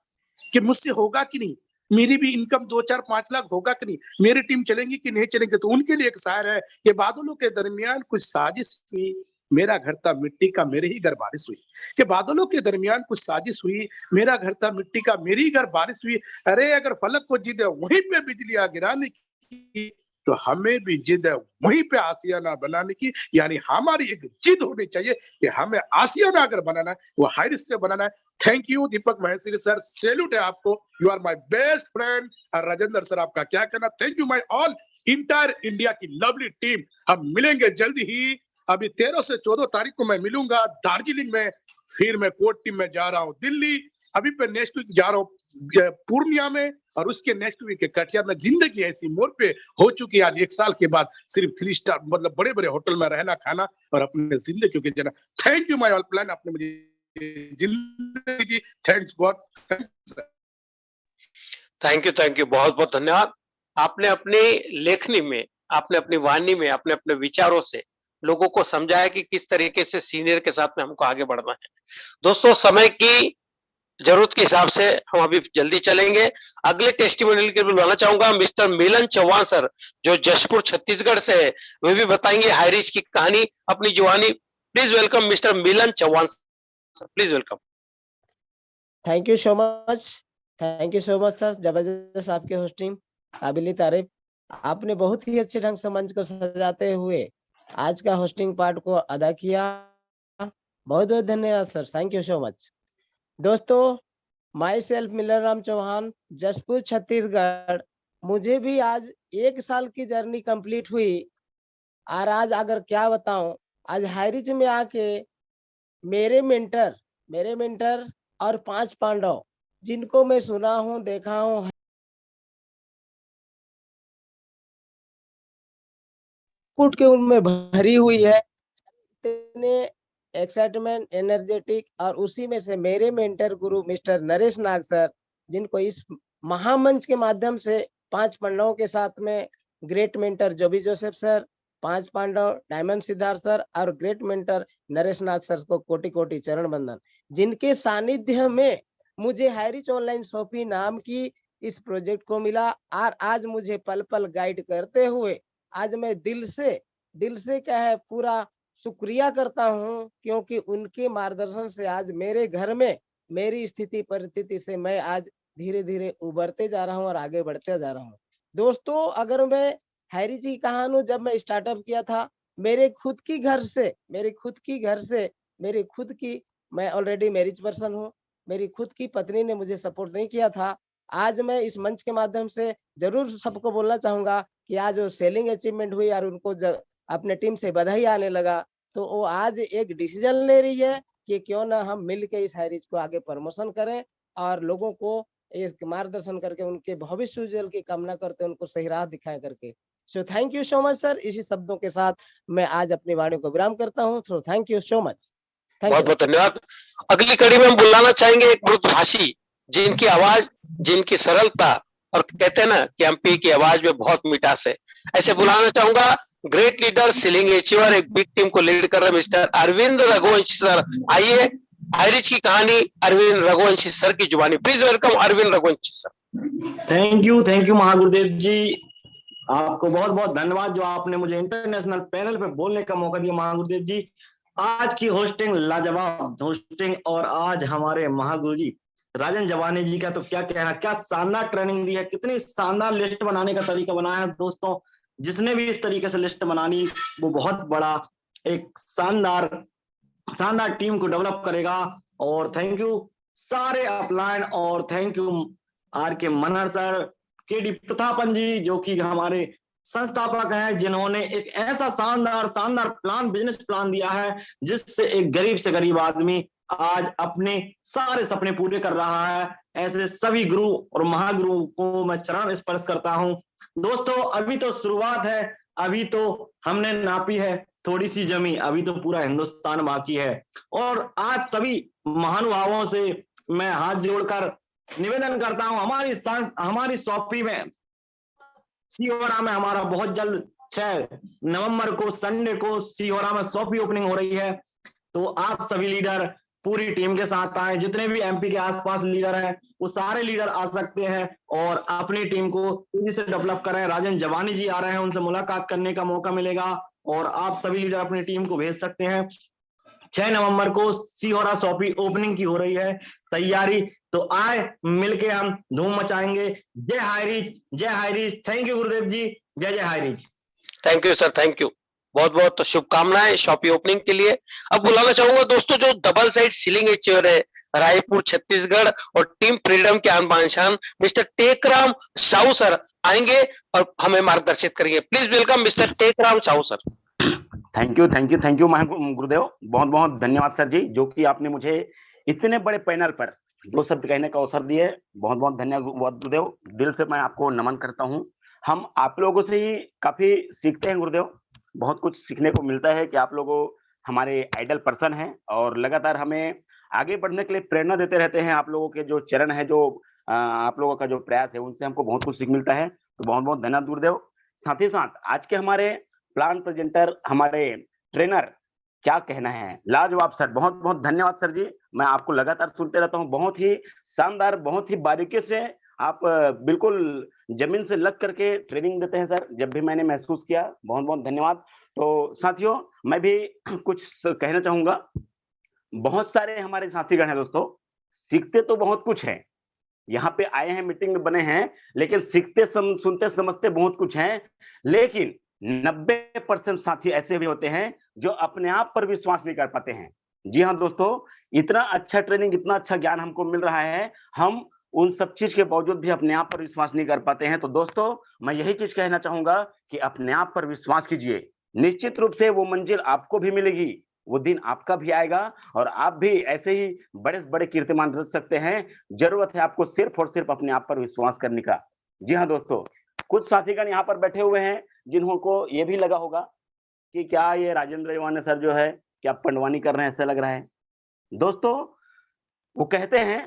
कि मुझसे होगा कि नहीं, मेरी भी इनकम 2-4-5 लाख होगा कि नहीं, मेरी टीम चलेंगी कि नहीं चलेंगे, तो उनके लिए एक शायर है कि बादलों के दरमियान कुछ साजिश हुई, मेरा घर था मिट्टी का, मेरे ही घर बारिश हुई। कि बादलों के दरमियान कुछ साजिश हुई, मेरा घर था मिट्टी का, मेरे ही घर बारिश हुई। अरे अगर फलक को जिद है वहीं पे बिजलियां गिराने की, तो हमें भी जिद है वहीं पे आशियाना बनाने की। यानी हमारी एक जिद होनी चाहिए कि हमें आशियाना अगर बनाना है वो हाई रिस्क से बनाना है। Thank you Deepak Maheshwari sir, salute है आपको, you are my best friend. और राजेंद्र सर आपका क्या कहना। Thank you my all entire India की लवली टीम। हम मिलेंगे जल्दी ही। अभी 13 से 14 तारीख को मैं मिलूंगा दार्जिलिंग में, फिर मैं कोर टीम में जा रहा हूँ दिल्ली, अभी पे नेक्स्ट वीक जा रहा हूँ पूर्णिया में, और उसके नेक्स्ट वीक कटिहार में। जिंदगी ऐसी मोड़ पे हो चुकी है आज 1 साल के बाद, सिर्फ 3 स्टार मतलब बड़े बड़े होटल में रहना खाना और अपने जिंदगी के जना। Thank you my all plan, आपने मुझे जिंदगी दी। Thanks god. थैंक यू, बहुत बहुत धन्यवाद। आपने अपनी लेखनी में, आपने अपनी वाणी में, आपने अपने विचारों से लोगों को समझाया कि किस तरीके से सीनियर के साथ में हमको आगे बढ़ना है। दोस्तों समय की जरूरत के हिसाब से हम अभी जल्दी चलेंगे। अगले टेस्टिमोनियल के लिए बुलाना चाहूंगा मिस्टर मिलन चौहान सर, जो जशपुर छत्तीसगढ़ से है। वे भी बताएंगे हाई रिच की कहानी अपनी जुबानी। Please welcome mister Milan Chauhan sir, please welcome. Thank you so much sir, जबरदस्त आपकी होस्टिंग, काबिल तारीफ। आपने बहुत ही अच्छे ढंग से मंच को सजाते हुए आज का होस्टिंग पार्ट को अदा किया। बहुत बहुत धन्यवाद sir, thank you so much. दोस्तों माई सेल्फ मिलन राम चौहान, जशपुर छत्तीसगढ़। मुझे भी आज 1 साल की जर्नी कंप्लीट हुई और आज अगर क्या बताऊं, आज हाईरिच में आके मेरे मेंटर और 5 पांडव जिनको मैं सुना हूं, देखा हूं, कुट के उनमें भरी हुई है, इतने एक्साइटमेंट, एनर्जेटिक। और उसी में से मेरे मेंटर गुरु मिस्टर नरेश नाग सर, जिनको इस महामंच के माध्यम से 5 पांडवों के साथ में great mentor Joby Joseph sir, 5 पांडव डायमंड सिद्धार्थ सर और great mentor Naresh Nag sir को कोटि कोटि चरण बंदन, जिनके सानिध्य में मुझे हाईरिच ऑनलाइन शॉपी नाम की इस प्रोजेक्ट को मिला। और आज मुझे पल पल गाइड करते हुए आज मैं दिल से क्या है पूरा शुक्रिया करता हूं, क्योंकि उनके मार्गदर्शन से आज मेरे घर में मेरी स्थिति परिस्थिति से मैं आज धीरे धीरे उभरते जा रहा हूं और आगे बढ़ते जा रहा हूं। दोस्तों अगर मैं हैरी जी कहानी जब मैं स्टार्टअप किया था, मेरे खुद की मैं ऑलरेडी मैरिज पर्सन हूँ, मेरी खुद की पत्नी ने मुझे सपोर्ट नहीं किया था। आज मैं इस मंच के माध्यम से जरूर सबको बोलना चाहूंगा कि आज वो सेलिंग अचीवमेंट हुई और उनको अपने टीम से बधाई आने लगा, तो वो आज एक डिसीजन ले रही है कि क्यों ना हम मिलकर इस हाईरिच को आगे प्रमोशन करें और लोगों को एक मार्गदर्शन करके उनके भविष्य उज्जवल की कामना करते उनको सही राह दिखाया करके। सो thank you so much sir. इसी शब्दों के साथ मैं आज अपनी वाणी को विराम करता हूँ। सो थैंक यू सो मच। बहुत बहुत धन्यवाद। अगली कड़ी में हम बुलाना चाहेंगे एक मृदुभाषी, जिनकी आवाज, जिनकी सरलता, और कहते हैं ना कि एमपी की आवाज में बहुत मिठास है, ऐसे बुलाना चाहूंगा ग्रेट लीडर, सीलिंग अचीवर, एक बिग टीम को लीड कर रहे मिस्टर अरविंद रघुवंशी सर। आइए हाईरिच की कहानी अरविंद रघुवंशी सर की जुबानी। Please welcome Arvind Raghuvanshi sir. Thank you Mahagurudev ji, आपको बहुत बहुत धन्यवाद जो आपने मुझे इंटरनेशनल पैनल पे बोलने का मौका दिया। महागुरुदेव जी आज की होस्टिंग लाजवाब होस्टिंग, और आज हमारे महागुरु जी राजन जवानी जी का तो क्या कहना, क्या शानदार ट्रेनिंग दी है, कितनी शानदार लिस्ट बनाने का तरीका बनाया है। दोस्तों जिसने भी इस तरीके से लिस्ट बनानी वो बहुत बड़ा एक शानदार टीम को डेवलप करेगा। और थैंक यू सारे अपलाइन, और थैंक यू आर के मनहर सर, केडी प्रतापन जी, जो कि हमारे संस्थापक हैं, जिन्होंने एक ऐसा शानदार प्लान, बिजनेस प्लान दिया है, जिससे एक गरीब से गरीब आदमी आज अपने सारे सपने पूरे कर रहा है। ऐसे सभी गुरु और महागुरु को मैं चरण स्पर्श करता हूं। दोस्तों, अभी तो शुरुआत है, अभी तो हमने नापी है थोड़ी सी जमी, अभी तो पूरा हिंदुस्तान बाकी है। और आज सभी महानुभावों से मैं हाथ जोड़कर निवेदन करता हूं, हमारी शॉपी में सिहोरा में हमारा बहुत जल्द 6 नवंबर को संडे को सिहोरा में शॉपी ओपनिंग हो रही है। तो आप सभी लीडर पूरी टीम के साथ आए, जितने भी एमपी के आसपास लीडर हैं वो सारे लीडर आ सकते हैं और अपनी टीम को तेजी से डेवलप करें। राजन जवानी जी आ रहे हैं, उनसे मुलाकात करने का मौका मिलेगा और आप सभी लीडर अपनी टीम को भेज सकते हैं। 6 नवंबर को सिहोरा शॉपी ओपनिंग की हो रही है तैयारी, तो आए मिलके हम धूम मचाएंगे। जय हाईरीच, जय हाईरीच। थैंक यू गुरुदेव जी, जय जय Hirich. Thank you sir, thank you. बहुत बहुत शुभकामनाएं शॉपी ओपनिंग के लिए। अब बुलाना चाहूंगा दोस्तों, जो डबल साइड सीलिंग चेयर है रायपुर छत्तीसगढ़ और टीम फ्रीडम के आन बान शान मिस्टर टेकराम साहू सर आएंगे और हमें मार्गदर्शित करेंगे। Please welcome mister Tekram Sahu sir. Thank you गुरुदेव, बहुत बहुत धन्यवाद सर जी, जो कि आपने मुझे इतने बड़े पैनल पर 2 शब्द कहने का अवसर दिए। बहुत बहुत धन्यवाद गुरुदेव, दिल से मैं आपको नमन करता हूँ। हम आप लोगों से ही काफी सीखते हैं गुरुदेव, बहुत कुछ सीखने को मिलता है कि आप लोगों हमारे आइडल पर्सन हैं और लगातार हमें आगे बढ़ने के लिए प्रेरणा देते रहते हैं। आप लोगों के जो चरण है, जो आप लोगों का जो प्रयास है, उनसे हमको बहुत कुछ सीख मिलता है। तो बहुत बहुत धन्यवाद गुरुदेव। साथ ही साथ आज के हमारे प्लान प्रेजेंटर, हमारे ट्रेनर, क्या कहना है, लाजवाब सर, बहुत बहुत धन्यवाद सर जी। मैं आपको लगातार सुनते रहता हूँ, बहुत ही शानदार, बहुत ही बारीकी से आप बिल्कुल जमीन से लग करके ट्रेनिंग देते हैं सर, जब भी मैंने महसूस किया। बहुत बहुत धन्यवाद। तो साथियों, मैं भी कुछ कहना चाहूंगा। बहुत सारे हमारे साथीगण हैं दोस्तों, सीखते तो बहुत कुछ है, यहाँ पे आए हैं, मीटिंग में बने हैं, लेकिन सीखते सुनते समझते बहुत कुछ है। लेकिन 90% साथी ऐसे भी होते हैं जो अपने आप पर विश्वास नहीं कर पाते हैं। जी हाँ दोस्तों, इतना अच्छा ट्रेनिंग, इतना अच्छा ज्ञान हमको मिल रहा है, हम उन सब चीज के बावजूद भी अपने आप पर विश्वास नहीं कर पाते हैं। तो दोस्तों, मैं यही चीज कहना चाहूंगा कि अपने आप पर विश्वास कीजिए, निश्चित रूप से वो मंजिल आपको भी मिलेगी, वो दिन आपका भी आएगा और आप भी ऐसे ही बड़े बड़े कीर्तिमान रच सकते हैं। जरूरत है आपको सिर्फ और सिर्फ अपने आप पर विश्वास करने का। जी हाँ दोस्तों, कुछ साथीगण यहाँ पर बैठे हुए हैं जिन्होंने ये भी लगा होगा कि क्या ये राजेंद्र युवाने सर जो है, क्या पंडवानी कर रहे हैं, ऐसा लग रहा है। दोस्तों, वो कहते हैं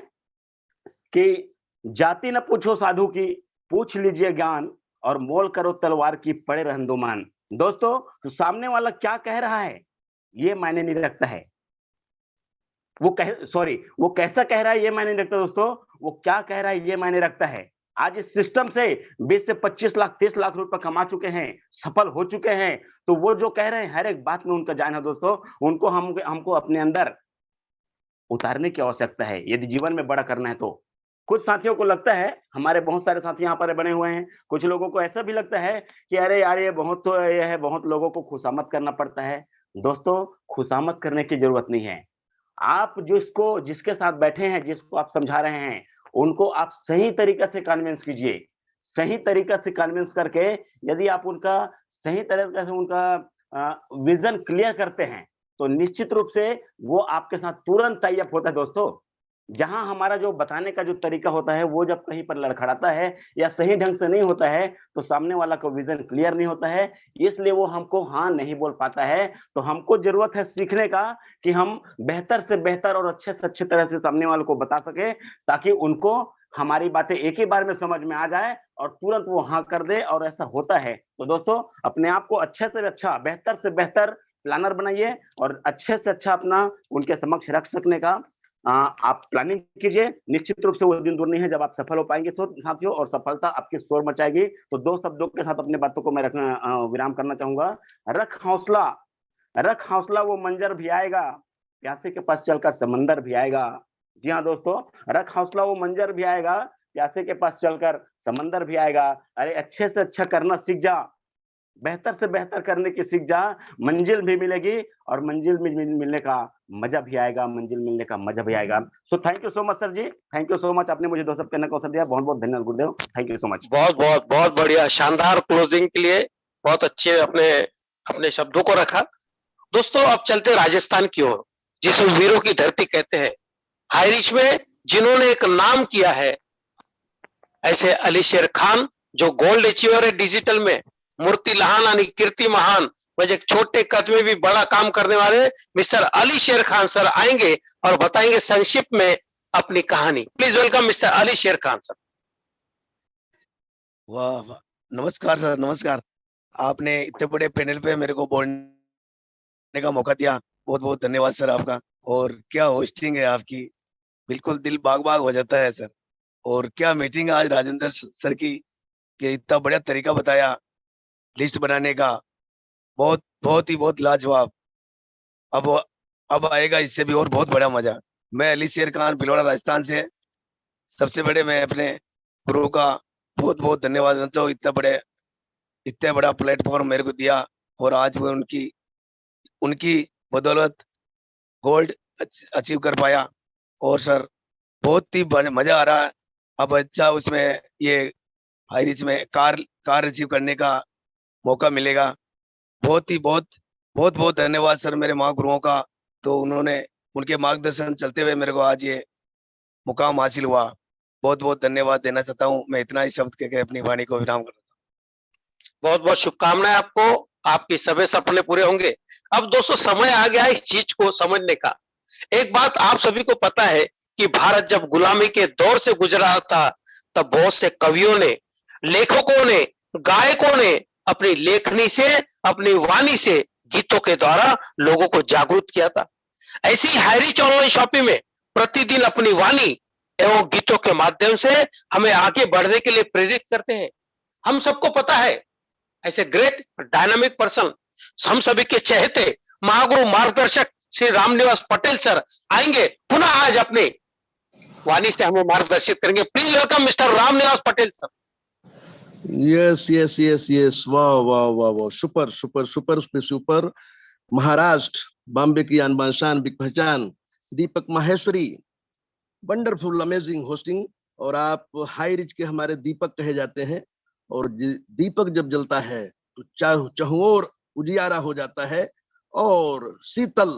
कि जाति न पूछो साधु की, पूछ लीजिए ज्ञान, और मोल करो तलवार की, पड़े रहन दो मान। दोस्तों, तो सामने वाला क्या कह रहा है ये मायने नहीं रखता है, वो कैसा कह रहा है ये मायने नहीं रखता दोस्तों, वो क्या कह रहा है ये मायने रखता है। आज इस सिस्टम से 20 से 25 लाख 30 लाख रुपए कमा चुके हैं, सफल हो चुके हैं, तो वो जो कह रहे हैं हर एक बात में उनका जान है दोस्तों, उनको हमको अपने अंदर उतारने की आवश्यकता है यदि जीवन में बड़ा करना है। तो कुछ साथियों को लगता है, हमारे बहुत सारे साथी यहाँ पर बने हुए हैं, कुछ लोगों को ऐसा भी लगता है कि अरे यार ये है, बहुत लोगों को खुशामद करना पड़ता है। दोस्तों, खुशामद करने की जरूरत नहीं है। आप जिसके साथ बैठे हैं, जिसको आप समझा रहे हैं, उनको आप सही तरीका से कन्विंस कीजिए। सही तरीका से कन्विंस करके यदि आप उनका सही तरीके से उनका विजन क्लियर करते हैं, तो निश्चित रूप से वो आपके साथ तुरंत टाई अप होता है दोस्तों। जहां हमारा जो बताने का जो तरीका होता है, वो जब कहीं पर लड़खड़ाता है या सही ढंग से नहीं होता है, तो सामने वाला का विजन क्लियर नहीं होता है, इसलिए वो हमको हाँ नहीं बोल पाता है। तो हमको जरूरत है सीखने का कि हम बेहतर से बेहतर और अच्छे से अच्छे तरह से सामने वालों को बता सके, ताकि उनको हमारी बातें एक ही बार में समझ में आ जाए और तुरंत वो हाँ कर दे, और ऐसा होता है। तो दोस्तों, अपने आप को अच्छे से अच्छा, बेहतर से बेहतर प्लानर बनाइए और अच्छे से अच्छा अपना उनके समक्ष रख सकने का आप प्लानिंग कीजिए। निश्चित रूप से वो दिन दूर नहीं है जब आप सफल हो पाएंगे साथियों, और सफलता आपकी शोर मचाएगी। तो 2 शब्दों के साथ अपने बातों को मैं विराम करना चाहूंगा। रख हौसला, वो मंजर भी आएगा, प्यासे के पास चलकर समंदर भी आएगा। जी हाँ दोस्तों, रख हौसला, वो मंजर भी आएगा, प्यासे के पास चलकर समंदर भी आएगा। अरे अच्छे से अच्छा करना सीख जा, बेहतर से बेहतर करने की सीख जा, मंजिल भी मिलेगी और मंजिल में मिलने का मजा भी आएगा, मंजिल मिलने का मजा भी आएगा। So thank you so much sir ji, thank you so much, आपने मुझे 2 शब्द कहने का अवसर दिया। बहुत बहुत धन्यवाद गुरुदेव, थैंक यू सो मच। बहुत बहुत बहुत बढ़िया, शानदार क्लोजिंग के लिए बहुत अच्छे अपने अपने शब्दों को रखा। दोस्तों अब चलते राजस्थान की ओर, जिसे वीरों की धरती कहते हैं। हाई रिच में जिन्होंने एक नाम किया है, ऐसे अली शेर खान जो गोल्ड अचीवर है डिजिटल में, मूर्ति लहान यानी कीर्ति महान, मुझे एक छोटे कद में भी बड़ा काम करने वाले मिस्टर अली शेर खान सर आएंगे और बताएंगे संक्षिप्त में अपनी कहानी। प्लीज वेलकम मिस्टर अली शेर खान सर। वाह वाह, नमस्कार सर, नमस्कार। आपने इतने बड़े पैनल पे मेरे को बोलने का मौका दिया, बहुत बहुत धन्यवाद सर आपका। और क्या होस्टिंग है आपकी, बिल्कुल दिल बाग बाग हो जाता है सर। और क्या मीटिंग आज राजेंद्र सर की, कि इतना बढ़िया तरीका बताया लिस्ट बनाने का, बहुत बहुत ही बहुत लाजवाब। अब आएगा इससे भी और बहुत बड़ा मजा। मैं अली शेर खान भिलवाड़ा राजस्थान से, सबसे बड़े मैं अपने गुरु का बहुत बहुत धन्यवाद देता हूँ, इतना बड़ा प्लेटफॉर्म मेरे को दिया। और आज वो उनकी बदौलत गोल्ड अचीव कर पाया। और सर बहुत ही मजा आ रहा है। अब अच्छा उसमें ये हाई रिच में कार अचीव करने का मौका मिलेगा। बहुत बहुत धन्यवाद सर मेरे महागुरुओं का। तो उनके मार्गदर्शन चलते हुए मेरे को आज ये मुकाम हासिल हुआ। बहुत बहुत धन्यवाद देना चाहता हूँ। मैं इतना ही शब्द कहकर अपनी वाणी को विराम करता हूँ। बहुत बहुत शुभकामनाएं आपको, आपके सभी सपने पूरे होंगे। अब दोस्तों समय आ गया इस चीज को समझने का। एक बात आप सभी को पता है कि भारत जब गुलामी के दौर से गुजरा था, तब बहुत से कवियों ने, लेखकों ने, गायकों ने अपनी लेखनी से, अपनी वाणी से, गीतों के द्वारा लोगों को जागरूक किया था। ऐसी ही हाई रिच ऑनलाइन शॉपिंग में प्रतिदिन अपनी वाणी एवं गीतों के माध्यम से हमें आगे बढ़ने के लिए प्रेरित करते हैं। हम सबको पता है ऐसे ग्रेट डायनामिक पर्सन, हम सभी के चहेते महागुरु मार्गदर्शक श्री रामनिवास पटेल सर आएंगे पुनः आज अपने वाणी से हमें मार्गदर्शित करेंगे। Please welcome mister Ramniwas Patel sir. Yes वाह वाह वाह वाह, super super super super. Maharashtra, Bombay की आन बान शान, बिग पहचान, दीपक माहेश्वरी, वंडरफुल अमेजिंग होस्टिंग। और आप हाई रिच के हमारे दीपक कहे जाते हैं। और दीपक जब जलता है तो चहुओर उजियारा हो जाता है। और शीतल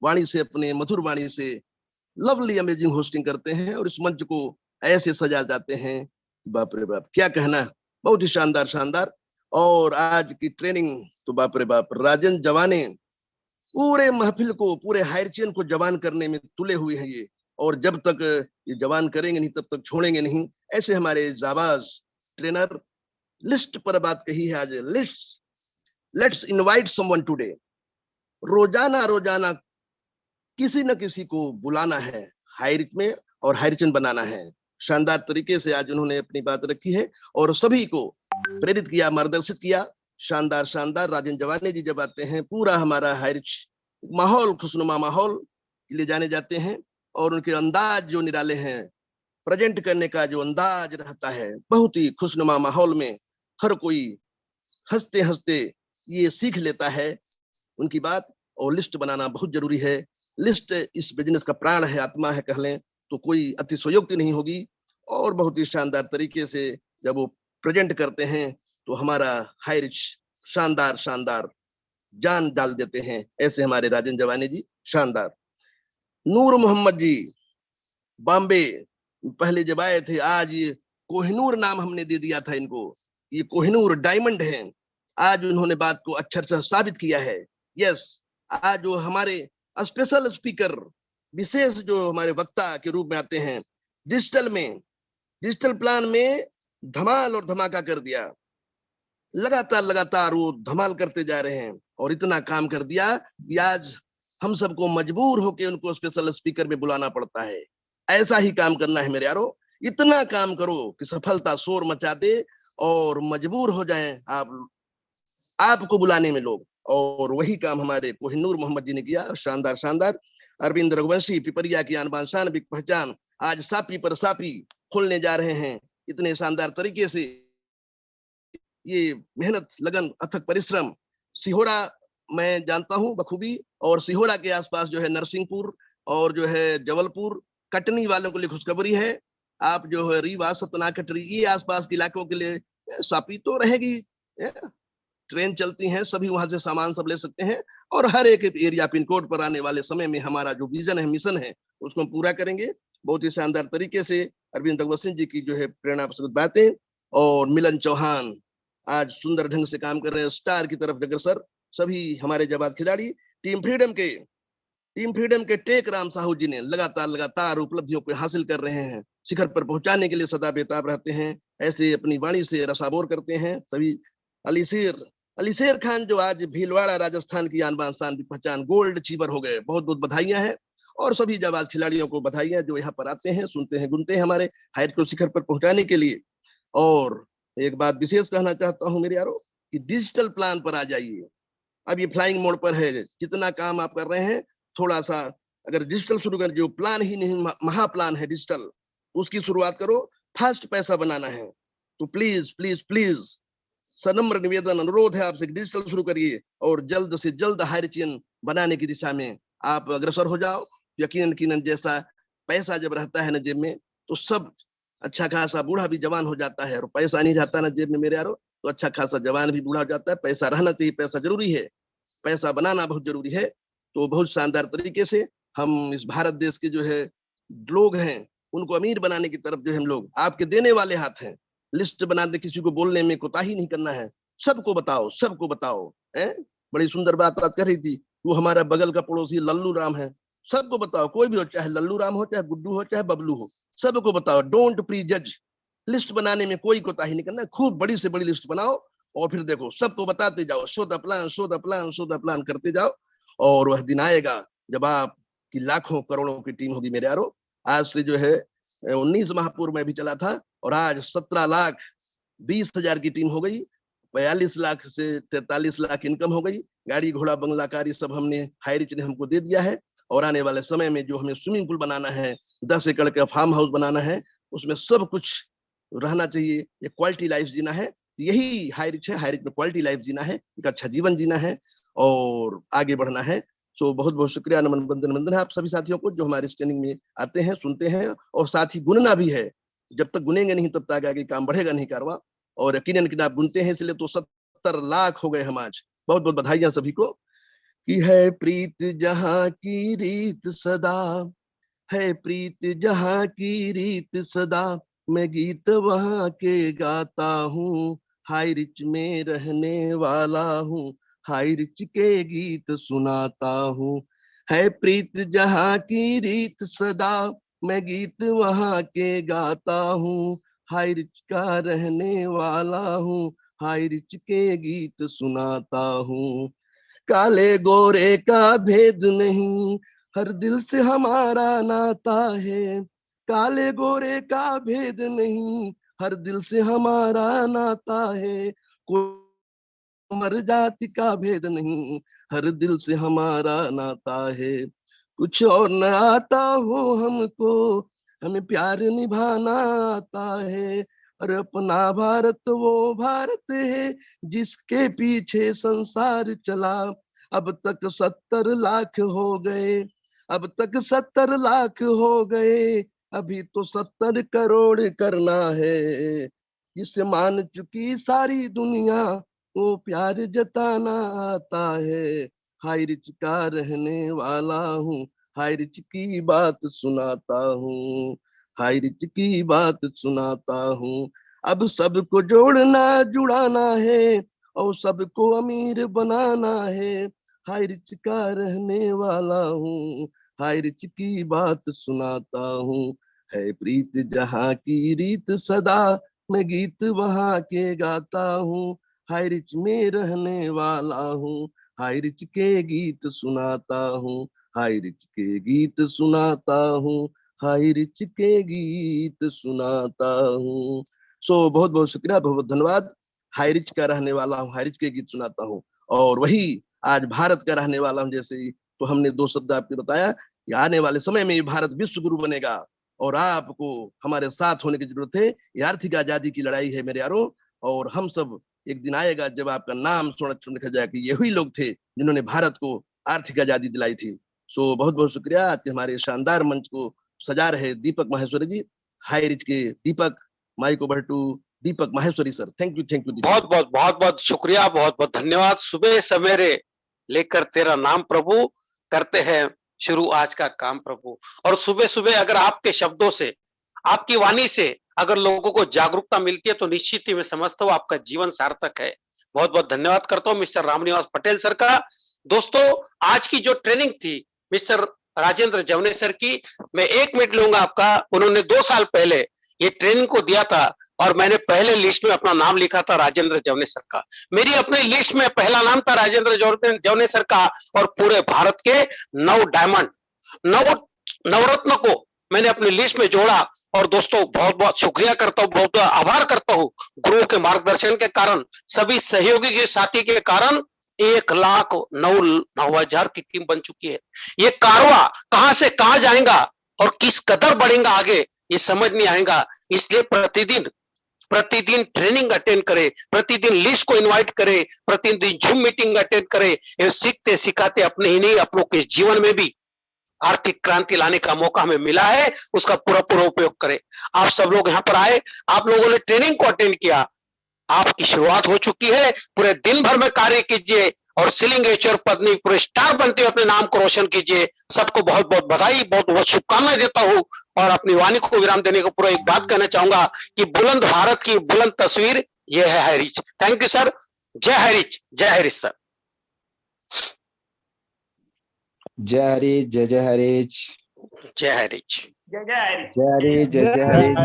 वाणी से, अपने मधुर वाणी से लवली अमेजिंग होस्टिंग करते हैं और इस मंच को ऐसे सजा जाते हैं, बाप रे बाप क्या कहना, बहुत ही शानदार शानदार। और आज की ट्रेनिंग तो बाप रे बाप, राजन जवाने पूरे महफिल को, पूरे हायरचियन को जवान करने में तुले हुए हैं ये। और जब तक ये जवान करेंगे नहीं तब तक छोड़ेंगे नहीं। ऐसे हमारे जाबाज ट्रेनर। लिस्ट पर बात कही है आज, list. Let's invite someone today. रोजाना रोजाना किसी न किसी को बुलाना है हाई रिच में और हायरचियन बनाना है। शानदार तरीके से आज उन्होंने अपनी बात रखी है और सभी को प्रेरित किया, मार्गदर्शित किया। शानदार शानदार। राजन जवाने जी जब आते हैं, पूरा हमारा हाई रिच माहौल खुशनुमा माहौल के लिए जाने जाते हैं। और उनके अंदाज जो निराले हैं, प्रेजेंट करने का जो अंदाज रहता है, बहुत ही खुशनुमा माहौल में हर कोई हंसते हंसते ये सीख लेता है उनकी बात। और लिस्ट बनाना बहुत जरूरी है। लिस्ट इस बिजनेस का प्राण है, आत्मा है कह लें तो कोई अतिशयोक्ति नहीं होगी। और बहुत ही शानदार तरीके से जब वो प्रेजेंट करते हैं तो हमारा हाई रिच शानदार शानदार जान डाल देते हैं। ऐसे हमारे राजन जवानी जी शानदार। नूर मोहम्मद जी बॉम्बे पहले जब आए थे, आज ये कोहिनूर नाम हमने दे दिया था इनको, ये कोहिनूर डायमंड है। आज उन्होंने बात को अक्षर से साबित किया है। यस, आज जो हमारे स्पेशल स्पीकर, विशेष जो हमारे वक्ता के रूप में आते हैं, डिजिटल प्लान में धमाल और धमाका कर दिया। लगातार वो धमाल करते जा रहे हैं और इतना काम कर दिया कि आज हम सबको मजबूर होकर उनको स्पेशल स्पीकर में बुलाना पड़ता है। ऐसा ही काम करना है मेरे यारो। इतना काम करो कि सफलता शोर मचा दे और मजबूर हो जाएं आपको बुलाने में लोग। और वही काम हमारे कोहिनूर मोहम्मद जी ने किया। शानदार शानदार। अरविंद रघुवंशी, पिपरिया की आन शान, बिग पहचान, आज सापी पर सापी खोलने जा रहे हैं इतने शानदार तरीके से। ये मेहनत, लगन, अथक परिश्रम। सिहोरा मैं जानता हूँ बखूबी, और सिहोरा के आसपास जो है नरसिंहपुर और जो है जबलपुर, कटनी वालों के लिए खुशखबरी है। आप जो है रीवा, सतना, कटरी, ये आसपास के इलाकों के लिए सापी तो रहेगी, ट्रेन चलती हैं, सभी वहां से सामान सब ले सकते हैं। और हर एक एरिया पिन कोड पर आने वाले समय में हमारा जो विजन है, मिशन है, उसको हम पूरा करेंगे बहुत ही शानदार तरीके से। अरविंद भगवत सिंह जी की जो है प्रेरणा प्रसूत बातें, और मिलन चौहान आज सुंदर ढंग से काम कर रहे हैं, स्टार की तरफ अग्रसर। सभी हमारे जाबाज खिलाड़ी टीम फ्रीडम के टेक राम साहू जी ने लगातार उपलब्धियों को हासिल कर रहे हैं, शिखर पर पहुंचाने के लिए सदा बेताब रहते हैं, ऐसे अपनी वाणी से रसाबोर करते हैं सभी। अलीशेर खान जो आज भीलवाड़ा राजस्थान की आन बान शान की पहचान, गोल्ड अचीवर हो गए, बहुत बहुत बधाइयां हैं। और सभी जाबाज खिलाड़ियों को बधाइयां जो यहाँ पर आते हैं, सुनते हैं, गुनते हैं हमारे हाइट को शिखर पर पहुंचाने के लिए। और एक बात विशेष कहना चाहता हूं मेरे यारों, कि डिजिटल प्लान पर आ जाइए। अब ये फ्लाइंग मोड पर है, जितना काम आप कर रहे हैं थोड़ा सा अगर डिजिटल शुरू कर, जो प्लान ही नहीं महा प्लान है डिजिटल, उसकी शुरुआत करो। फास्ट पैसा बनाना है तो प्लीज प्लीज प्लीज सनम्र निवेदन, अनुरोध है आपसे, डिजिटल शुरू करिए और जल्द से जल्द हायर चेन बनाने की दिशा में आप अग्रसर हो जाओ। यकीनन जैसा पैसा जब रहता है ना जेब में, तो सब अच्छा खासा बूढ़ा भी जवान हो जाता है, और पैसा नहीं जाता ना जेब में मेरे यारो, तो अच्छा खासा जवान भी बूढ़ा हो जाता है। पैसा रहना चाहिए, पैसा जरूरी है, पैसा बनाना बहुत जरूरी है। तो बहुत शानदार तरीके से हम इस भारत देश के जो है लोग हैं, उनको अमीर बनाने की तरफ जो है हम लोग आपके देने वाले हाथ हैं। लिस्ट बनाते, किसी को बोलने में कोताही नहीं करना है, सबको बताओ है। बड़ी सुंदर बात आज कर रही थी, वो हमारा बगल का पड़ोसी लल्लू राम है, सबको बताओ, कोई भी हो, चाहे लल्लू राम हो, चाहे गुड्डू हो, चाहे बबलू हो, सबको बताओ। डोंट प्री जज, लिस्ट बनाने में कोई कोताही नहीं करना, खूब बड़ी से बड़ी लिस्ट बनाओ, और फिर देखो सबको बताते जाओ, शो द प्लान करते जाओ। और वह दिन आएगा जब आपकी लाखों करोड़ों की टीम होगी मेरे यारो। आज से जो है 19 महापुर में भी चला था, और आज 17,20,000 की टीम हो गई, 42 लाख से 43 लाख इनकम हो गई। गाड़ी घोड़ा बंगला कारी सब हमने हाईरिच ने हमको दे दिया है। और आने वाले समय में जो हमें स्विमिंग पूल बनाना है, 10 एकड़ का फार्म हाउस बनाना है, उसमें सब कुछ रहना चाहिए। ये क्वालिटी लाइफ जीना है, यही हाईरिच है। हाईरिच में क्वालिटी लाइफ जीना है, एक अच्छा जीवन जीना है और आगे बढ़ना है। सो बहुत बहुत शुक्रिया, नमन वंदन है आप सभी साथियों को जो हमारे ट्रेनिंग में आते हैं, सुनते हैं, और साथ ही गुनना भी है। जब तक गुनेंगे नहीं तब तक आगे काम बढ़ेगा नहीं कारवा। और यकीनन आप गुनते हैं, इसलिए तो 70 लाख हो गए हम आज। बहुत बहुत बधाइयां सभी को। कि है प्रीत जहां की रीत सदा, है प्रीत जहां की रीत सदा, मैं गीत वहां के गाता हूँ, हाई रिच में रहने वाला हूँ, हाई रिच के गीत सुनाता हूँ। है प्रीत जहां की रीत सदा, मैं गीत वहां के गाता हूँ, हाई रिच का रहने वाला हूँ, हाई रिच के गीत सुनाता हूँ। काले गोरे का भेद नहीं, हर दिल से हमारा नाता है। काले गोरे का भेद नहीं, हर दिल से हमारा नाता है। कोई मर जाति का भेद नहीं, हर दिल से हमारा नाता है। कुछ और न आता हो हमको, हमें प्यार निभाना आता है। और अपना भारत वो भारत है, जिसके पीछे संसार चला। अब तक 70 लाख हो गए, अब तक 70 लाख हो गए, अभी तो 70 करोड़ करना है। जिसे मान चुकी सारी दुनिया, वो प्यार जताना आता है। हाई रिच का रहने वाला हूँ, हाई रिच की बात सुनाता हूँ, हाई रिच की बात सुनाता हूँ। अब सबको जोड़ना जुड़ाना है, और सबको अमीर बनाना है। हाई रिच का रहने वाला हूँ, हाई रिच की बात सुनाता हूँ। है प्रीत जहाँ की रीत सदा, मैं गीत वहाँ के गाता हूँ। हाई रिच में रहने वाला हूँ, हाई रिच के गीत सुनाता हूँ, हाई रिच के गीत सुनाता हूँ, हाई रिच के गीत सुनाता हूँ। सो बहुत बहुत शुक्रिया, बहुत बहुत धन्यवाद। हाई रिच का रहने वाला हूँ, हाई रिच के गीत सुनाता हूँ, और वही आज भारत का रहने वाला हूँ। जैसे ही तो हमने 2 शब्द आपको बताया कि आने वाले समय में ये भारत विश्व गुरु बनेगा, और आपको हमारे साथ होने की जरूरत है। ये आर्थिक आजादी की लड़ाई है मेरे यारों, और हम सब एक दिन आएगा जब आपका नाम सुन रखा जाएगा कि यही लोग थे जिन्होंने भारत को आर्थिक आजादी दिलाई थी। सो बहुत बहुत शुक्रिया कि हमारे शानदार मंच को सजा रहे दीपक माहेश्वरी जी। हाई रिच के Deepak, mike over to Deepak Maheshwari sir. Thank you बहुत बहुत शुक्रिया, बहुत बहुत धन्यवाद। सुबह सवेरे लेकर तेरा नाम प्रभु, करते हैं शुरू आज का काम प्रभु। और सुबह सुबह अगर आपके शब्दों से, आपकी वाणी से अगर लोगों को जागरूकता मिलती है तो निश्चित ही मैं समझता हूँ आपका जीवन सार्थक है। बहुत बहुत धन्यवाद करता हूँ मिस्टर रामनिवास पटेल सर का। दोस्तों, आज की जो ट्रेनिंग थी मिस्टर राजेंद्र जवने सर की, मैं 1 मिनट लूंगा आपका। उन्होंने 2 साल पहले ये ट्रेनिंग को दिया था और मैंने पहले लिस्ट में अपना नाम लिखा था राजेंद्र जवने सर का। मेरी अपनी लिस्ट में पहला नाम था राजेंद्र जवने सर का। और पूरे भारत के 9 डायमंड, 9 नवरत्न को मैंने अपनी लिस्ट में जोड़ा। और दोस्तों, बहुत बहुत शुक्रिया करता हूँ, बहुत बहुत आभार करता हूँ। गुरु के मार्गदर्शन के कारण, सभी सहयोगी के साथी के कारण 1,09,9,000 की टीम बन चुकी है। ये कारवा कहां से कहां जाएगा और किस कदर बढ़ेगा आगे, ये समझ नहीं आएगा। इसलिए प्रतिदिन ट्रेनिंग अटेंड करे, प्रतिदिन लिस्ट को इनवाइट करे, प्रतिदिन जूम मीटिंग अटेंड करे। ये सीखते सिखाते अपने ही नहीं, अपनों के जीवन में भी आर्थिक क्रांति लाने का मौका हमें मिला है, उसका पूरा उपयोग करें। आप सब लोग यहाँ पर आए, आप लोगों ने ट्रेनिंग को अटेंड किया, आपकी शुरुआत हो चुकी है। पूरे दिन भर में कार्य कीजिए और सीलिंग एचर पत्नी पूरे स्टार बनते हुए अपने नाम को रोशन कीजिए। सबको बहुत बहुत बधाई, बहुत बहुत शुभकामनाएं देता हूँ। और अपनी वाणी को विराम देने को पूरा एक बात कहना चाहूंगा कि बुलंद भारत की बुलंद तस्वीर ये है हरिच। Thank you sir. जय हरिच, जय हरिच सर। जय हरीश, जय जय हरीश, जय हरिच। जय जय हरि। जय हरीश, जय जय हरीश।